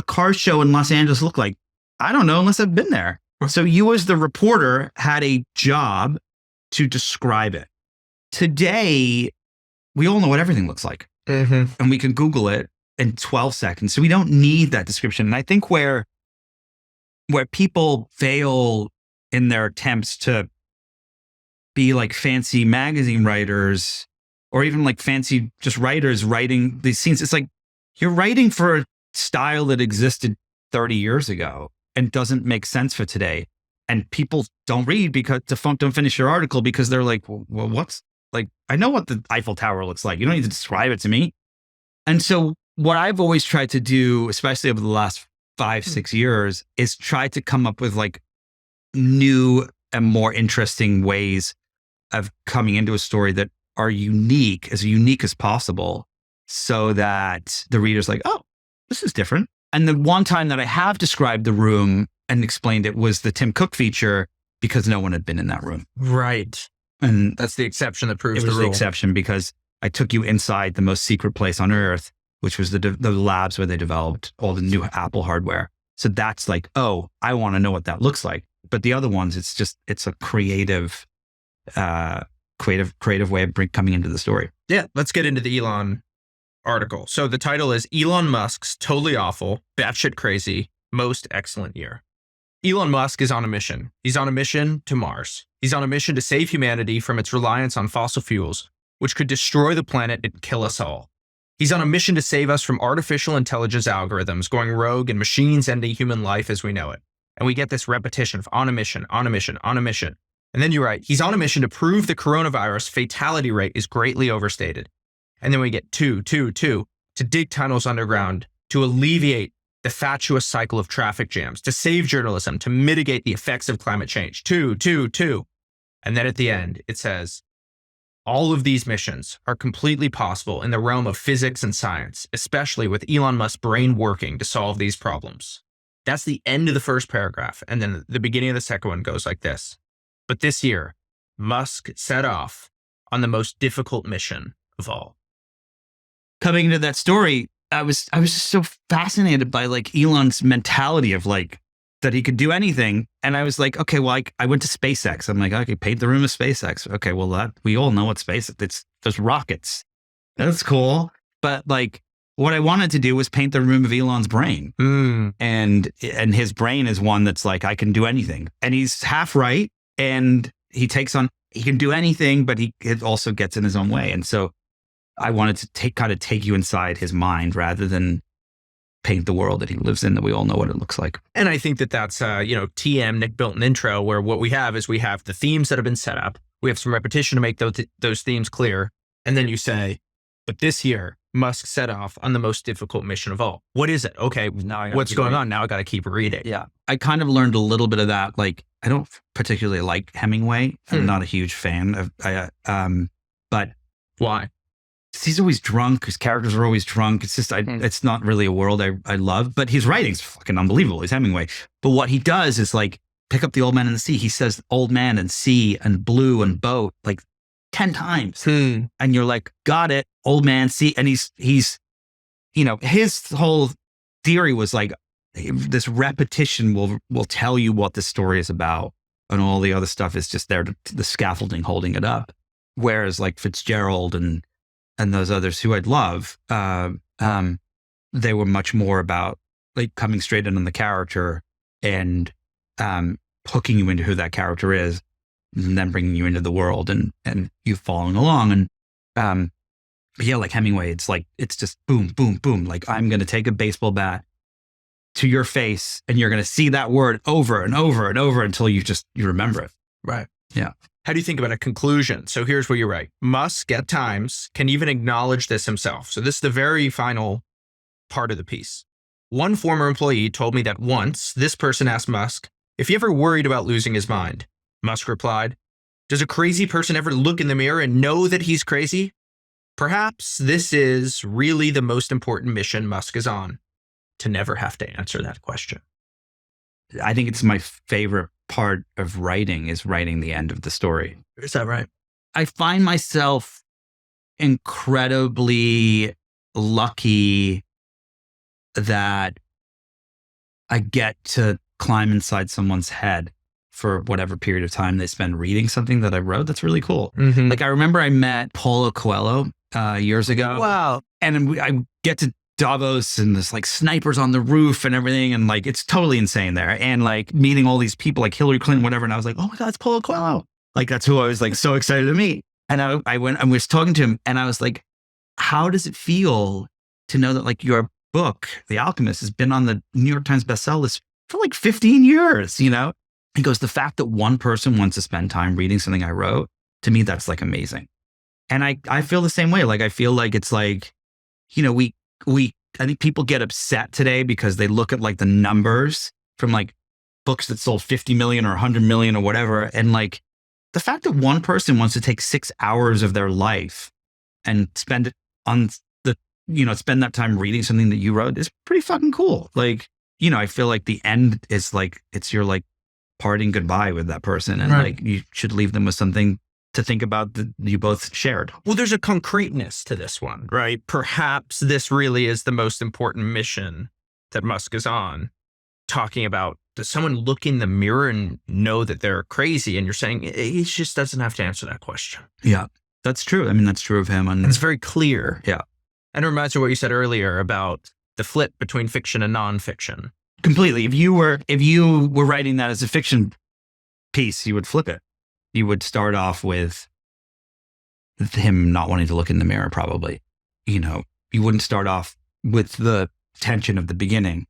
car show in Los Angeles look like? I don't know unless I've been there. So you as the reporter had a job to describe it. Today, we all know what everything looks like. And we can Google it in 12 seconds. So we don't need that description. And I think where people fail in their attempts to be like fancy magazine writers or even like fancy just writers writing these scenes, it's like you're writing for a style that existed 30 years ago and doesn't make sense for today. And people don't read because don't finish your article because they're like, well, what's like, I know what the Eiffel Tower looks like. You don't need to describe it to me. And so what I've always tried to do, especially over the last 5-6 years, is try to come up with like new and more interesting ways of coming into a story that are unique as possible so that the reader's like, oh, this is different. And the one time that I have described the room and explained it was the Tim Cook feature because no one had been in that room. Right. And that's the exception that proves the rule. It was the exception because I took you inside the most secret place on earth, which was the labs where they developed all the new Apple hardware. So that's like, oh, I want to know what that looks like. But the other ones, it's a creative way of coming into the story. Yeah. Let's get into the Elon article. So the title is Elon Musk's Totally Awful, Batshit Crazy, Most Excellent Year. Elon Musk is on a mission. He's on a mission to Mars. He's on a mission to save humanity from its reliance on fossil fuels, which could destroy the planet and kill us all. He's on a mission to save us from artificial intelligence algorithms going rogue and machines ending human life as we know it. And we get this repetition of on a mission, on a mission, on a mission. And then you write, he's on a mission to prove the coronavirus fatality rate is greatly overstated. And then we get to dig tunnels underground, to alleviate the fatuous cycle of traffic jams, to save journalism, to mitigate the effects of climate change. Two. And then at the end, it says, all of these missions are completely possible in the realm of physics and science, especially with Elon Musk's brain working to solve these problems. That's the end of the first paragraph. And then the beginning of the second one goes like this. But this year, Musk set off on the most difficult mission of all. Coming into that story, I was just so fascinated by like Elon's mentality of like that he could do anything. And I was like, okay, well, I went to SpaceX. I'm like, okay, paint the room of SpaceX. Okay, well, that we all know what there's rockets. That's cool. But like what I wanted to do was paint the room of Elon's brain. And his brain is one that's like, I can do anything. And he's half right. And he can do anything, but it also gets in his own way. And so I wanted to take you inside his mind rather than paint the world that he lives in, that we all know what it looks like. And I think that's, TM, Nick Bilton intro, where what we have the themes that have been set up. We have some repetition to make those themes clear. And then you say, but this year, Musk set off on the most difficult mission of all. What is it? Okay, what's going on? Now I got to keep reading. Yeah. I kind of learned a little bit of that. Like, I don't particularly like Hemingway. I'm not a huge fan of, but why? He's always drunk. His characters are always drunk. It's just, it's not really a world I love, but his writing's fucking unbelievable. He's Hemingway. But what he does is like, pick up the old man and the sea. He says old man and sea and blue and boat, like 10 times. And you're like, got it. Old man, sea. And he's, his whole theory was like, this repetition will tell you what the story is about. And all the other stuff is just there, the scaffolding holding it up. Whereas like Fitzgerald and those others who I'd love, they were much more about like coming straight in on the character and hooking you into who that character is, and then bringing you into the world and you following along. And but yeah, like Hemingway, it's just boom, boom, boom. Like I'm going to take a baseball bat to your face and you're going to see that word over and over and over until you remember it. Right. Yeah. How do you think about a conclusion? So here's what you write. Musk at times can even acknowledge this himself. So this is the very final part of the piece. One former employee told me that once this person asked Musk if he ever worried about losing his mind. Musk replied, "Does a crazy person ever look in the mirror and know that he's crazy? Perhaps this is really the most important mission Musk is on, to never have to answer that question." I think it's my favorite part of writing is writing the end of the story. Is that right? I find myself incredibly lucky that I get to climb inside someone's head for whatever period of time they spend reading something that I wrote. That's really cool. Mm-hmm. Like I remember I met Paulo Coelho years ago. Wow. And I get to Davos and there's like snipers on the roof and everything. And like, it's totally insane there. And like meeting all these people like Hillary Clinton, whatever. And I was like, oh my God, it's Paulo Coelho. Like that's who I was like so excited to meet. And I went and was talking to him and I was like, how does it feel to know that like your book, The Alchemist, has been on the New York Times bestseller list for like 15 years, you know? He goes, the fact that one person wants to spend time reading something I wrote, to me, that's like amazing. And I feel the same way. Like, I feel like it's like, you know, I think people get upset today because they look at like the numbers from like books that sold 50 million or 100 million or whatever. And like the fact that one person wants to take 6 hours of their life and spend it on spend that time reading something that you wrote is pretty fucking cool. Like, you know, I feel like the end is like, it's your like parting goodbye with that person. And right. Like you should leave them with something to think about that you both shared. Well, there's a concreteness to this one, right? Perhaps this really is the most important mission that Musk is on, talking about, does someone look in the mirror and know that they're crazy? And you're saying he just doesn't have to answer that question. Yeah, that's true. I mean, that's true of him. And it's very clear. Yeah. And it reminds me of what you said earlier about the flip between fiction and nonfiction. Completely. If you were writing that as a fiction piece, you would flip it. You would start off with him not wanting to look in the mirror, probably. You know, you wouldn't start off with the tension of the beginning.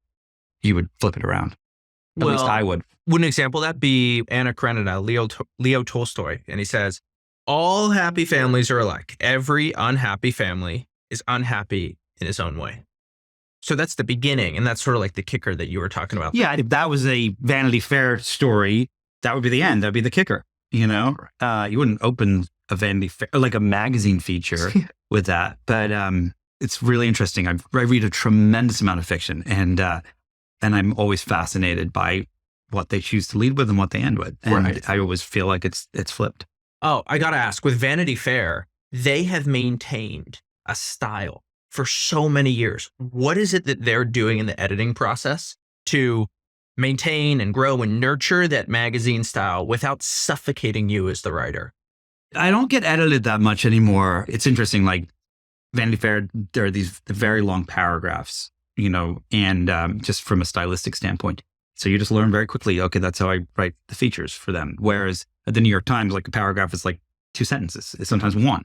You would flip it around. At least I would. Would an example of that be Anna Karenina, Leo Tolstoy? And he says, all happy families are alike. Every unhappy family is unhappy in his own way. So that's the beginning. And that's sort of like the kicker that you were talking about. Yeah, if that was a Vanity Fair story, that would be the end. That'd be the kicker. You know, you wouldn't open a Vanity Fair, like a magazine feature with that. But it's really interesting. I read a tremendous amount of fiction, and I'm always fascinated by what they choose to lead with and what they end with. And right. I always feel like it's flipped. Oh, I got to ask, with Vanity Fair, they have maintained a style for so many years. What is it that they're doing in the editing process to maintain and grow and nurture that magazine style without suffocating you as the writer? I don't get edited that much anymore. It's interesting, like Vanity Fair, there are these very long paragraphs, you know, and just from a stylistic standpoint. So you just learn very quickly, okay, that's how I write the features for them. Whereas at the New York Times, like a paragraph is like 2 sentences. It's sometimes one.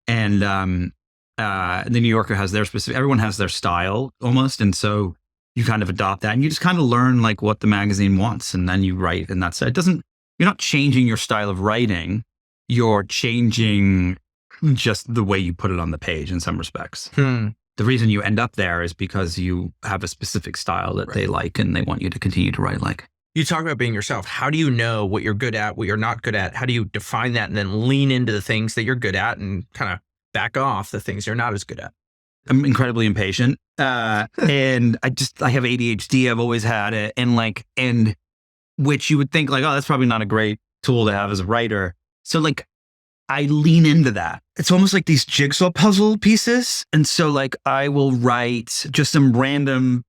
And the New Yorker has their specific, everyone has their style almost. And so you kind of adopt that and you just kind of learn like what the magazine wants, and then you write. And that's it. You're not changing your style of writing. You're changing just the way you put it on the page in some respects. The reason you end up there is because you have a specific style that they like and they want you to continue to write like. You talk about being yourself. How do you know what you're good at, what you're not good at? How do you define that and then lean into the things that you're good at and kind of back off the things you're not as good at? I'm incredibly impatient. And I have ADHD. I've always had it. And which you would think like, oh, that's probably not a great tool to have as a writer. So like, I lean into that. It's almost like these jigsaw puzzle pieces. And so like, I will write just some random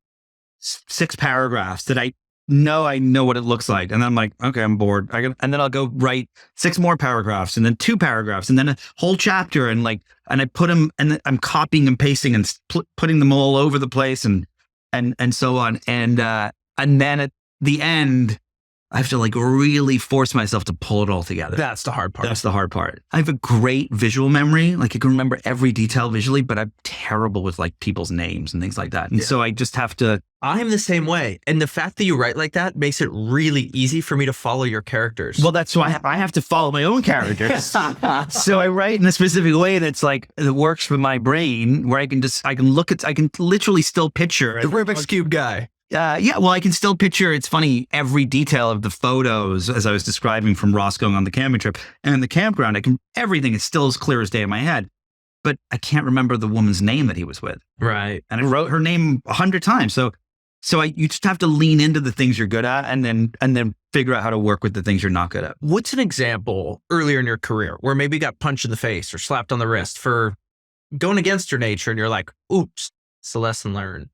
6 paragraphs that I know I know what it looks like. And then I'm like, okay, I'm bored. And then I'll go write 6 more paragraphs and then 2 paragraphs and then a whole chapter. And I put them and then I'm copying and pasting and putting them all over the place and so on. And then at the end, I have to really force myself to pull it all together. That's the hard part. That's the hard part. I have a great visual memory. I can remember every detail visually, but I'm terrible with people's names and things like that. And so I just have to. I'm the same way. And the fact that you write like that makes it really easy for me to follow your characters. Well, that's why I have to follow my own characters. So I write in a specific way that's it works for my brain where I can literally still picture the Rubik's Cube guy. Well, I can still picture, it's funny, every detail of the photos as I was describing from Ross going on the camping trip and the campground. Everything is still as clear as day in my head, but I can't remember the woman's name that he was with. Right. And I wrote her name 100 times. So you just have to lean into the things you're good at and then figure out how to work with the things you're not good at. What's an example earlier in your career where maybe you got punched in the face or slapped on the wrist for going against your nature and you're like, oops, it's a lesson learned?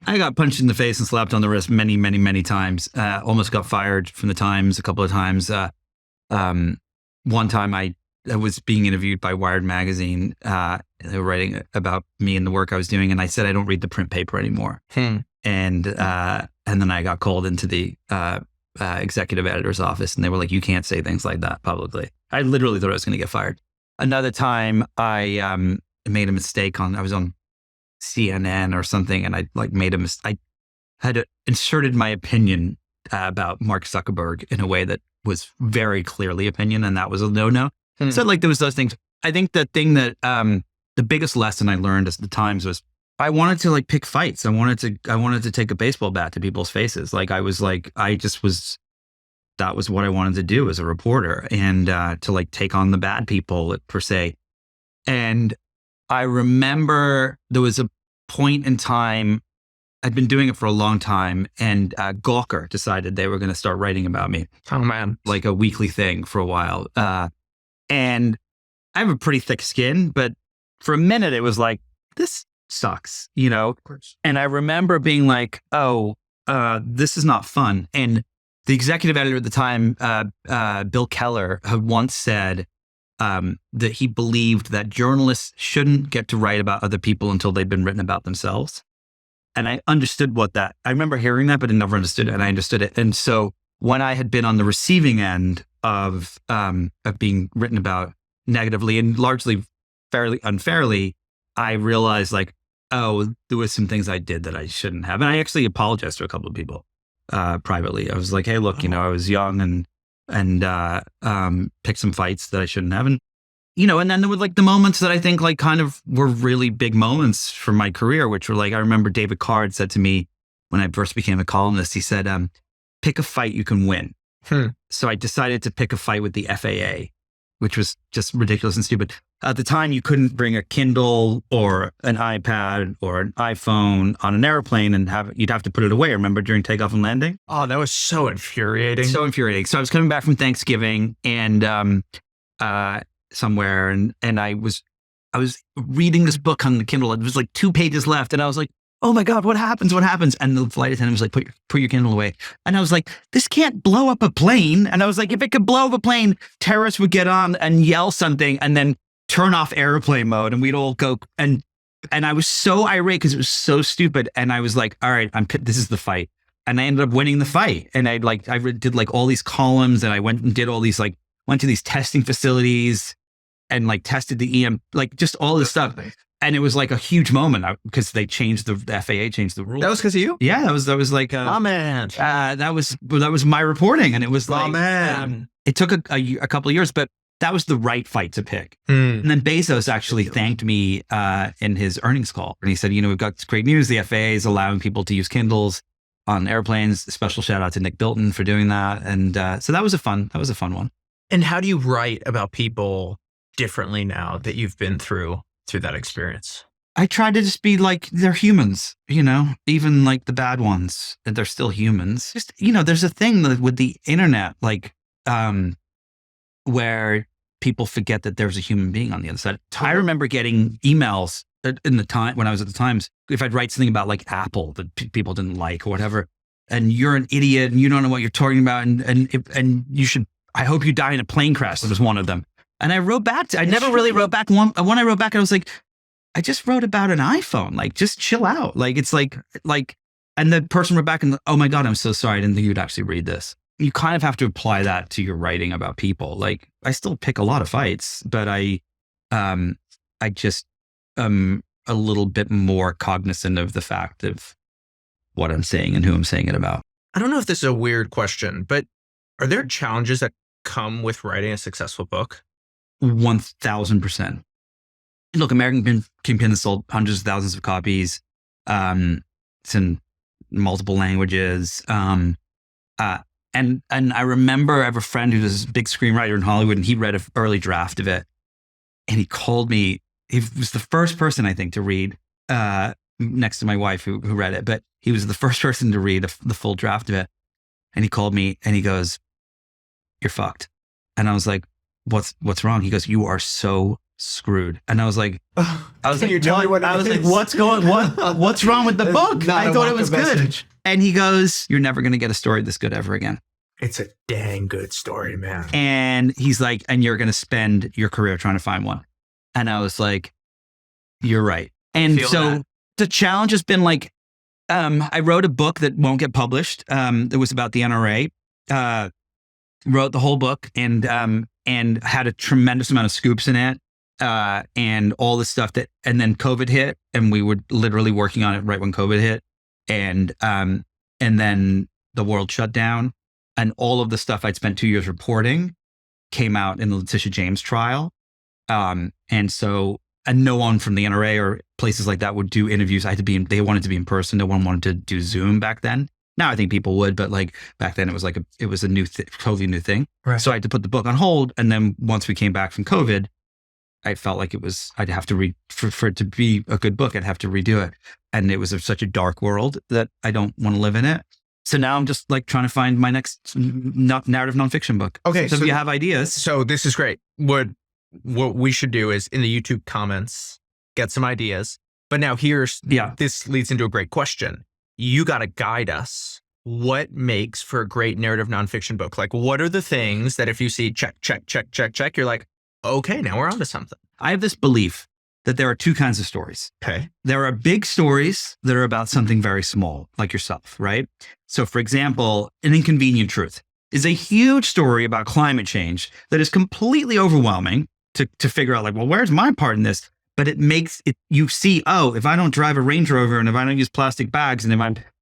I got punched in the face and slapped on the wrist many, many, many times. Almost got fired from the Times a couple of times. One time I was being interviewed by Wired magazine. They were writing about me and the work I was doing, and I said I don't read the print paper anymore. And then I got called into the executive editor's office, and they were like, "You can't say things like that publicly." I literally thought I was going to get fired. Another time, I made a mistake I was on CNN or something, and I made a mistake. I had inserted my opinion about Mark Zuckerberg in a way that was very clearly opinion, and that was a no-no. So there was those things. I think the thing that the biggest lesson I learned at the Times was I wanted to pick fights. I wanted to take a baseball bat to people's faces. That was what I wanted to do as a reporter, and to take on the bad people per se. And I remember there was a point in time, I'd been doing it for a long time, and Gawker decided they were going to start writing about me. Oh, man. Like a weekly thing for a while. And I have a pretty thick skin, but for a minute it was like, this sucks, Of course. And I remember being like, this is not fun. And the executive editor at the time, Bill Keller, had once said, that he believed that journalists shouldn't get to write about other people until they've been written about themselves. And I understood I remember hearing that, but I never understood it, and I understood it. And so when I had been on the receiving end of being written about negatively and largely fairly unfairly, I realized there was some things I did that I shouldn't have. And I actually apologized to a couple of people privately. I was like, hey, look, I was young and pick some fights that I shouldn't have. And, and then there were the moments that I think kind of were really big moments for my career, which were I remember David Card said to me when I first became a columnist, he said, pick a fight you can win. So I decided to pick a fight with the FAA, which was just ridiculous and stupid. At the time, you couldn't bring a Kindle or an iPad or an iPhone on an airplane and you'd have to put it away, remember, during takeoff and landing? Oh, that was so infuriating. So infuriating. So I was coming back from Thanksgiving and somewhere, and I was reading this book on the Kindle. It was 2 pages left, and I was like, oh my God, what happens? What happens? And the flight attendant was like, put your Kindle away. And I was like, this can't blow up a plane. And I was like, if it could blow up a plane, terrorists would get on and yell something and then turn off airplane mode, and we'd all go. And I was so irate because it was so stupid. And I was like, all right, this is the fight. And I ended up winning the fight. And I did all these columns, and I went and did all these went to these testing facilities and tested the EM, just all this stuff. And it was a huge moment because they changed the FAA changed the rules. That was because of you? Yeah, that was oh man. That was my reporting, and it was oh man. It took a couple of years, but that was the right fight to pick. And then Bezos actually thanked me in his earnings call, and he said, we've got this great news. The FAA is allowing people to use Kindles on airplanes. A special shout out to Nick Bilton for doing that. And so that was a fun one. And how do you write about people differently now that you've been through that experience? I try to just be they're humans, even the bad ones, they're still humans. Just, there's a thing with the internet, where people forget that there's a human being on the other side. I remember getting emails in the time when I was at the Times, if I'd write something about Apple that people didn't like or whatever, and you're an idiot and you don't know what you're talking about. And you should, I hope you die in a plane crash. That was one of them. And I wrote back I never really wrote back. When I wrote back, I was like, I just wrote about an iPhone. Like, just chill out. Like, it's like, and the person wrote back and, oh my God, I'm so sorry. I didn't think you'd actually read this. You kind of have to apply that to your writing about people. Like, I still pick a lot of fights, but I just am a little bit more cognizant of the fact of what I'm saying and who I'm saying it about. I don't know if this is a weird question, but are there challenges that come with writing a successful book? 1000%. Look, American Kingpin has sold hundreds of thousands of copies. It's in multiple languages. And I remember I have a friend who was a big screenwriter in Hollywood, and he read an early draft of it. And he called me. He was the first person, I think, to read, next to my wife who read it, but he was the first person to read the full draft of it. And he called me and he goes, "You're fucked." And I was like, what's wrong? He goes, "You are so screwed." And I was like, what's wrong with the book? I thought it was good. And he goes, "You're never going to get a story this good ever again. It's a dang good story, man." And he's like, "And you're going to spend your career trying to find one." And I was like, "You're right." And so the challenge has been like, I wrote a book that won't get published. It was about the NRA. Wrote the whole book and had a tremendous amount of scoops in it. And all the stuff and then COVID hit, and we were literally working on it right when COVID hit. And then the world shut down, and all of the stuff I'd spent 2 years reporting came out in the Letitia James trial. And no one from the NRA or places like that would do interviews. They wanted to be in person. No one wanted to do Zoom back then. Now I think people would, but like back then it was a new, totally new thing. Right. So I had to put the book on hold. And then once we came back from COVID, I felt like I'd have to for it to be a good book, I'd have to redo it. And it was such a dark world that I don't want to live in it. So now I'm just like trying to find my next narrative nonfiction book. Okay. So if you have ideas. So this is great. What we should do is in the YouTube comments, get some ideas. But now this leads into a great question. You got to guide us. What makes for a great narrative nonfiction book? Like, what are the things that if you see check, you're like, okay, now we're onto something. I have this belief that there are two kinds of stories. Okay. There are big stories that are about something very small, like yourself, right? So for example, An Inconvenient Truth is a huge story about climate change that is completely overwhelming to figure out, like, well, where's my part in this? But it makes it, you see, oh, if I don't drive a Range Rover and if I don't use plastic bags and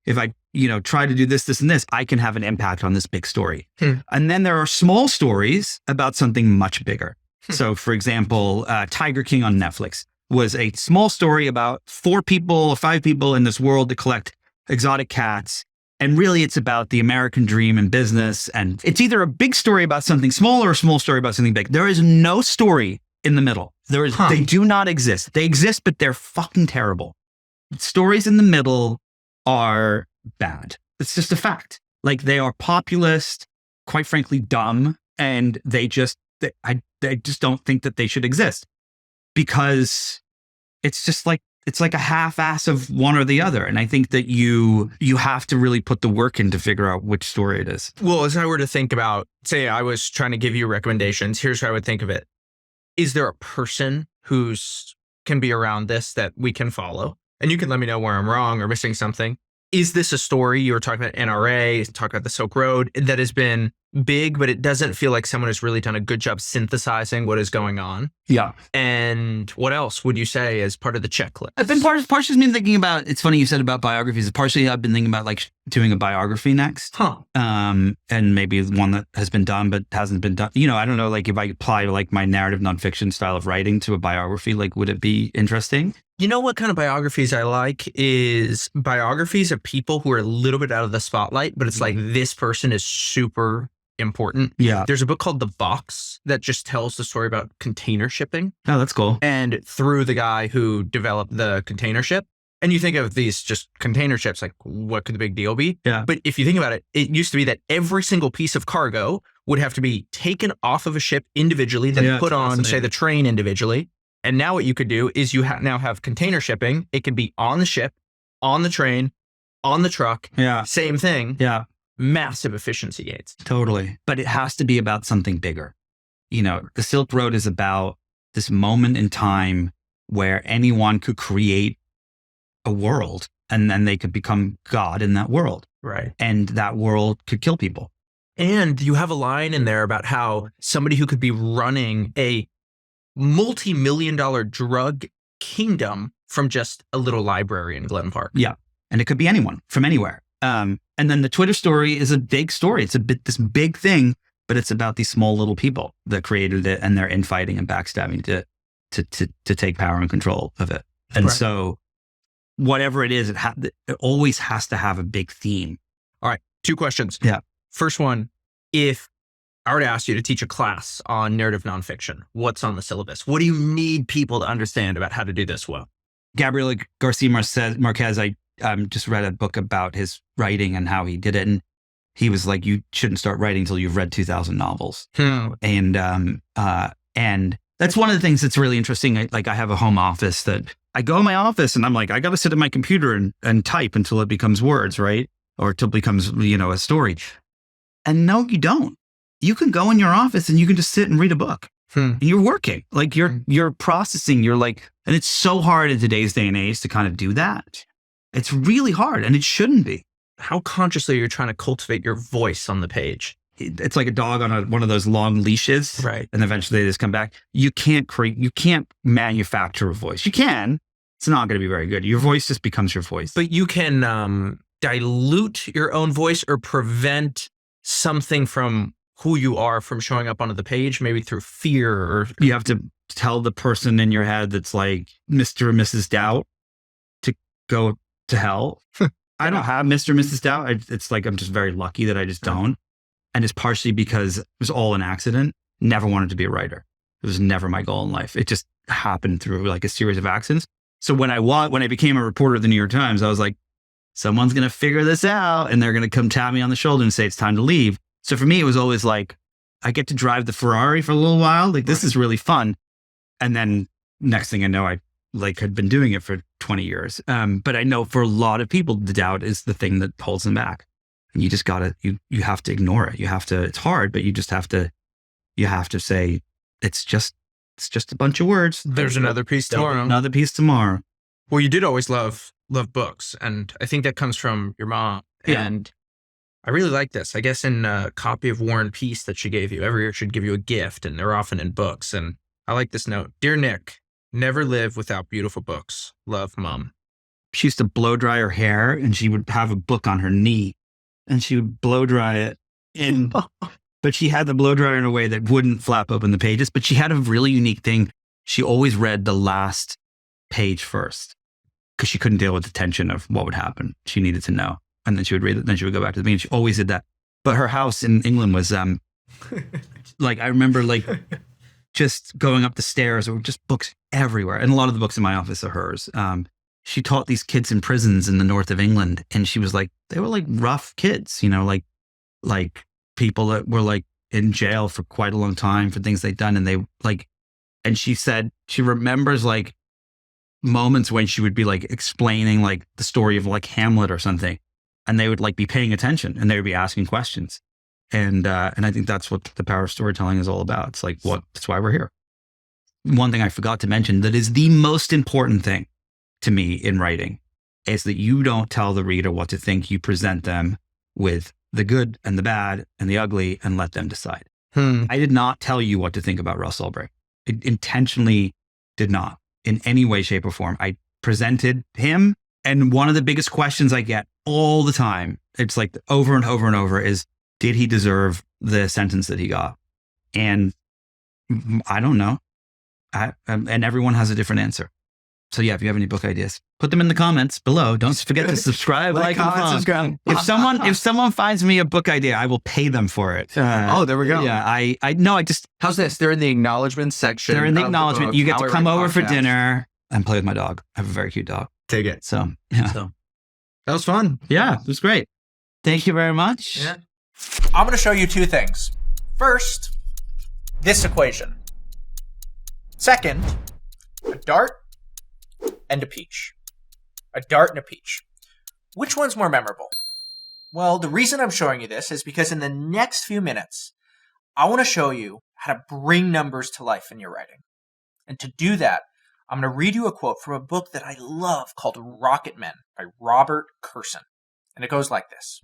if I try to do this and this, I can have an impact on this big story. And then there are small stories about something much bigger. So for example, Tiger King on Netflix was a small story about 5 people in this world that collect exotic cats. And really it's about the American dream and business. And it's either a big story about something small or a small story about something big. There is no story in the middle. They do not exist. They exist, but they're fucking terrible. Stories in the middle are bad. It's just a fact. Like, they are populist, quite frankly, dumb. And I just don't think that they should exist, because it's like a half-ass of one or the other. And I think that you have to really put the work in to figure out which story it is. Well, as I were to think about, say I was trying to give you recommendations, here's how I would think of it. Is there a person who's can be around this that we can follow? And you can let me know where I'm wrong or missing something. Is this a story, you were talking about NRA, talking about the Silk Road, that has been big, but it doesn't feel like someone has really done a good job synthesizing what is going on? Yeah. And what else would you say is part of the checklist? I've been partially been thinking about, it's funny you said about biographies. Partially I've been thinking about like doing a biography next. And maybe one that has been done but hasn't been done. I don't know, like if I apply like my narrative nonfiction style of writing to a biography, like would it be interesting? You know what kind of biographies I like is biographies of people who are a little bit out of the spotlight, but it's like this person is super important. Yeah. There's a book called The Box that just tells the story about container shipping. Oh, that's cool. And through the guy who developed the container ship. And you think of these just container ships, like what could the big deal be? Yeah. But if you think about it, it used to be that every single piece of cargo would have to be taken off of a ship individually, then put on, say, the train individually. And now what you could do is you now have container shipping. It can be on the ship, on the train, on the truck. Yeah. Same thing. Yeah. Massive efficiency gains. Totally. But it has to be about something bigger. You know, the Silk Road is about this moment in time where anyone could create a world and then they could become God in that world. Right. And that world could kill people. And you have a line in there about how somebody who could be running a multi-million-dollar drug kingdom from just a little library in Glen Park. Yeah. And it could be anyone from anywhere. And then the Twitter story is a big story. It's this big thing, but it's about these small little people that created it and they're infighting and backstabbing to take power and control of it. And so whatever it is, it always has to have a big theme. All right. 2 questions. Yeah. First one, if I were to ask you to teach a class on narrative nonfiction, what's on the syllabus? What do you need people to understand about how to do this well? Gabriel Garcia Marquez, I just read a book about his writing and how he did it. And he was like, you shouldn't start writing until you've read 2,000 novels. And that's one of the things that's really interesting. I have a home office that I go in my office and I'm like, I got to sit at my computer and type until it becomes words, right? Or until it becomes, a story. And no, you don't. You can go in your office and you can just sit and read a book. And you're working. Like you're processing. And it's so hard in today's day and age to kind of do that. It's really hard and it shouldn't be. How consciously are you trying to cultivate your voice on the page? It's like a dog on one of those long leashes. Right. And eventually they just come back. You can't manufacture a voice. You can. It's not going to be very good. Your voice just becomes your voice. But you can dilute your own voice or prevent something from who you are from showing up onto the page, maybe through fear or... You have to tell the person in your head that's like Mr. and Mrs. Doubt to go to hell. I don't have Mr. and Mrs. Doubt. It's like I'm just very lucky that I just don't. And it's partially because it was all an accident. Never wanted to be a writer. It was never my goal in life. It just happened through like a series of accidents. So when I became a reporter at the New York Times, I was like, someone's going to figure this out and they're going to come tap me on the shoulder and say it's time to leave. So for me, it was always like, I get to drive the Ferrari for a little while. Like, this is really fun. And then next thing I know, I had been doing it for 20 years. But I know for a lot of people, the doubt is the thing that holds them back. And you just gotta, you have to ignore it. It's hard, but you have to say, it's just a bunch of words. There's another piece tomorrow. Another piece tomorrow. Well, you did always love books. And I think that comes from your mom. Yeah. And I really like this. I guess in a copy of War and Peace that she gave you, every year she'd give you a gift, and they're often in books. And I like this note. Dear Nick, never live without beautiful books. Love, Mom. She used to blow dry her hair, and she would have a book on her knee, and she would blow dry it in. But she had the blow dryer in a way that wouldn't flap open the pages. But she had a really unique thing. She always read the last page first because she couldn't deal with the tension of what would happen. She needed to know. And then she would read it. Then she would go back to the beginning. She always did that. But her house in England was like, I remember like just going up the stairs. There were just books everywhere. And a lot of the books in my office are hers. She taught these kids in prisons in the north of England. And she was like, they were like rough kids, like people that were like in jail for quite a long time for things they'd done. And and she said she remembers like moments when she would be like explaining like the story of like Hamlet or something. And they would like be paying attention and they would be asking questions. And I think that's what the power of storytelling is all about. It's like, that's why we're here. One thing I forgot to mention that is the most important thing to me in writing is that you don't tell the reader what to think. You present them with the good and the bad and the ugly and let them decide. I did not tell you what to think about Russ Ulbricht. It intentionally did not in any way, shape or form. I presented him. And one of the biggest questions I get all the time, it's like over and over and over, is did he deserve the sentence that he got? And I don't know. And everyone has a different answer. So yeah, if you have any book ideas, put them in the comments below. Don't forget to subscribe, like, comment, subscribe. If someone finds me a book idea, I will pay them for it. There we go. Yeah, How's this? They're in the acknowledgement section. They're in the acknowledgement. You get to come over for podcast. dinner and play with my dog. I have a very cute dog. Take it. So, yeah. That was fun. Yeah, it was great. Thank you very much. Yeah. I'm going to show you 2 things. First, this equation. Second, a dart and a peach. A dart and a peach. Which one's more memorable? Well, the reason I'm showing you this is because in the next few minutes, I want to show you how to bring numbers to life in your writing. And to do that, I'm going to read you a quote from a book that I love called Rocketmen by Robert Kurson. And it goes like this.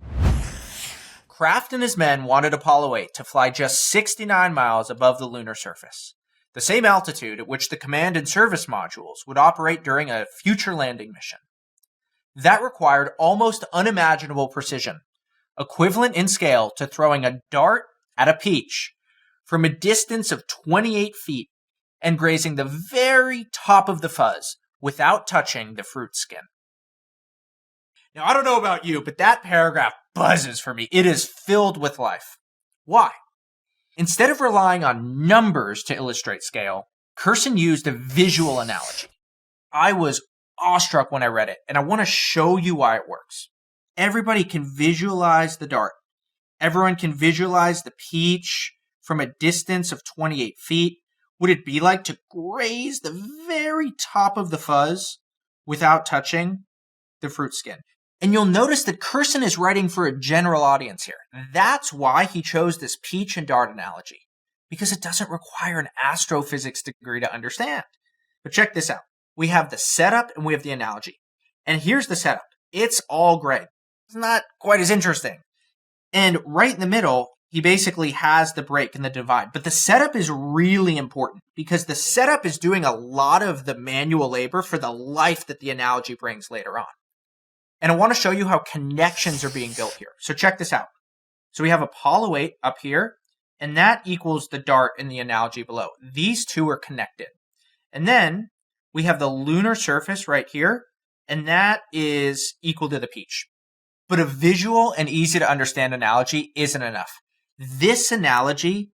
Kraft and his men wanted Apollo 8 to fly just 69 miles above the lunar surface, the same altitude at which the command and service modules would operate during a future landing mission. That required almost unimaginable precision, equivalent in scale to throwing a dart at a peach from a distance of 28 feet and grazing the very top of the fuzz without touching the fruit skin. Now, I don't know about you, but that paragraph buzzes for me. It is filled with life. Why? Instead of relying on numbers to illustrate scale, Kurson used a visual analogy. I was awestruck when I read it, and I want to show you why it works. Everybody can visualize the dart. Everyone can visualize the peach from a distance of 28 feet. Would it be like to graze the very top of the fuzz without touching the fruit skin? And you'll notice that Kurson is writing for a general audience here. That's why he chose this peach and dart analogy, because it doesn't require an astrophysics degree to understand. But check this out. We have the setup and we have the analogy. And here's the setup. It's all gray. It's not quite as interesting. And right in the middle, he basically has the break and the divide. But the setup is really important because the setup is doing a lot of the manual labor for the life that the analogy brings later on. And I want to show you how connections are being built here. So check this out. So we have Apollo 8 up here, and that equals the dart in the analogy below. These two are connected. And then we have the lunar surface right here, and that is equal to the peach. But a visual and easy to understand analogy isn't enough. This analogy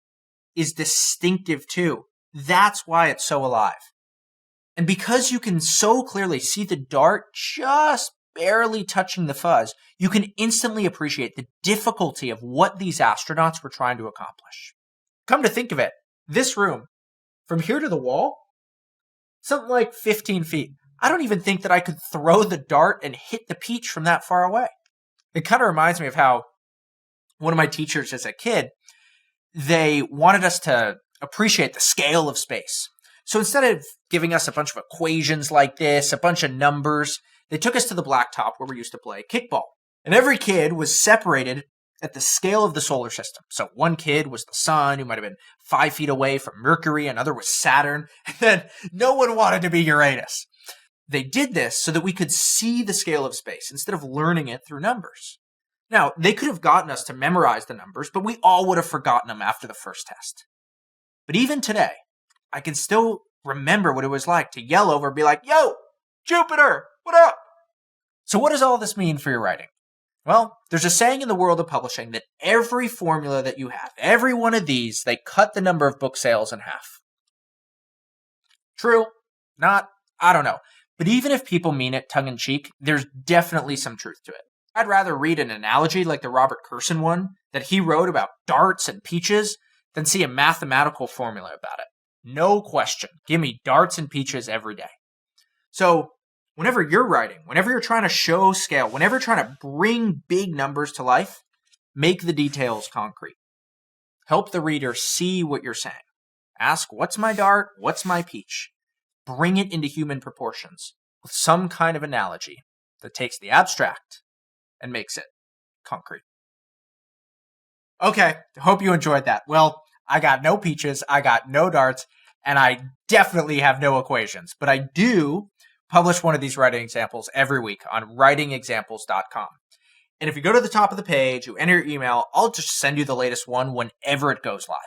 is distinctive too. That's why it's so alive. And because you can so clearly see the dart just barely touching the fuzz, you can instantly appreciate the difficulty of what these astronauts were trying to accomplish. Come to think of it, this room, from here to the wall, something like 15 feet. I don't even think that I could throw the dart and hit the peach from that far away. It kind of reminds me of how one of my teachers as a kid, they wanted us to appreciate the scale of space. So instead of giving us a bunch of equations like this, a bunch of numbers, they took us to the blacktop where we used to play kickball. And every kid was separated at the scale of the solar system. So one kid was the sun, who might have been 5 feet away from Mercury, another was Saturn, and then no one wanted to be Uranus. They did this so that we could see the scale of space instead of learning it through numbers. Now, they could have gotten us to memorize the numbers, but we all would have forgotten them after the first test. But even today, I can still remember what it was like to yell over and be like, "Yo, Jupiter, what up?" So what does all this mean for your writing? Well, there's a saying in the world of publishing that every formula that you have, every one of these, they cut the number of book sales in half. True? Not? I don't know. But even if people mean it tongue-in-cheek, there's definitely some truth to it. I'd rather read an analogy like the Robert Kurson one that he wrote about darts and peaches than see a mathematical formula about it. No question. Give me darts and peaches every day. So whenever you're writing, whenever you're trying to show scale, whenever you're trying to bring big numbers to life, make the details concrete. Help the reader see what you're saying. Ask, what's my dart? What's my peach? Bring it into human proportions with some kind of analogy that takes the abstract and makes it concrete. Okay, hope you enjoyed that. Well, I got no peaches, I got no darts, and I definitely have no equations, but I do publish one of these writing examples every week on writingexamples.com. And if you go to the top of the page, you enter your email, I'll just send you the latest one whenever it goes live.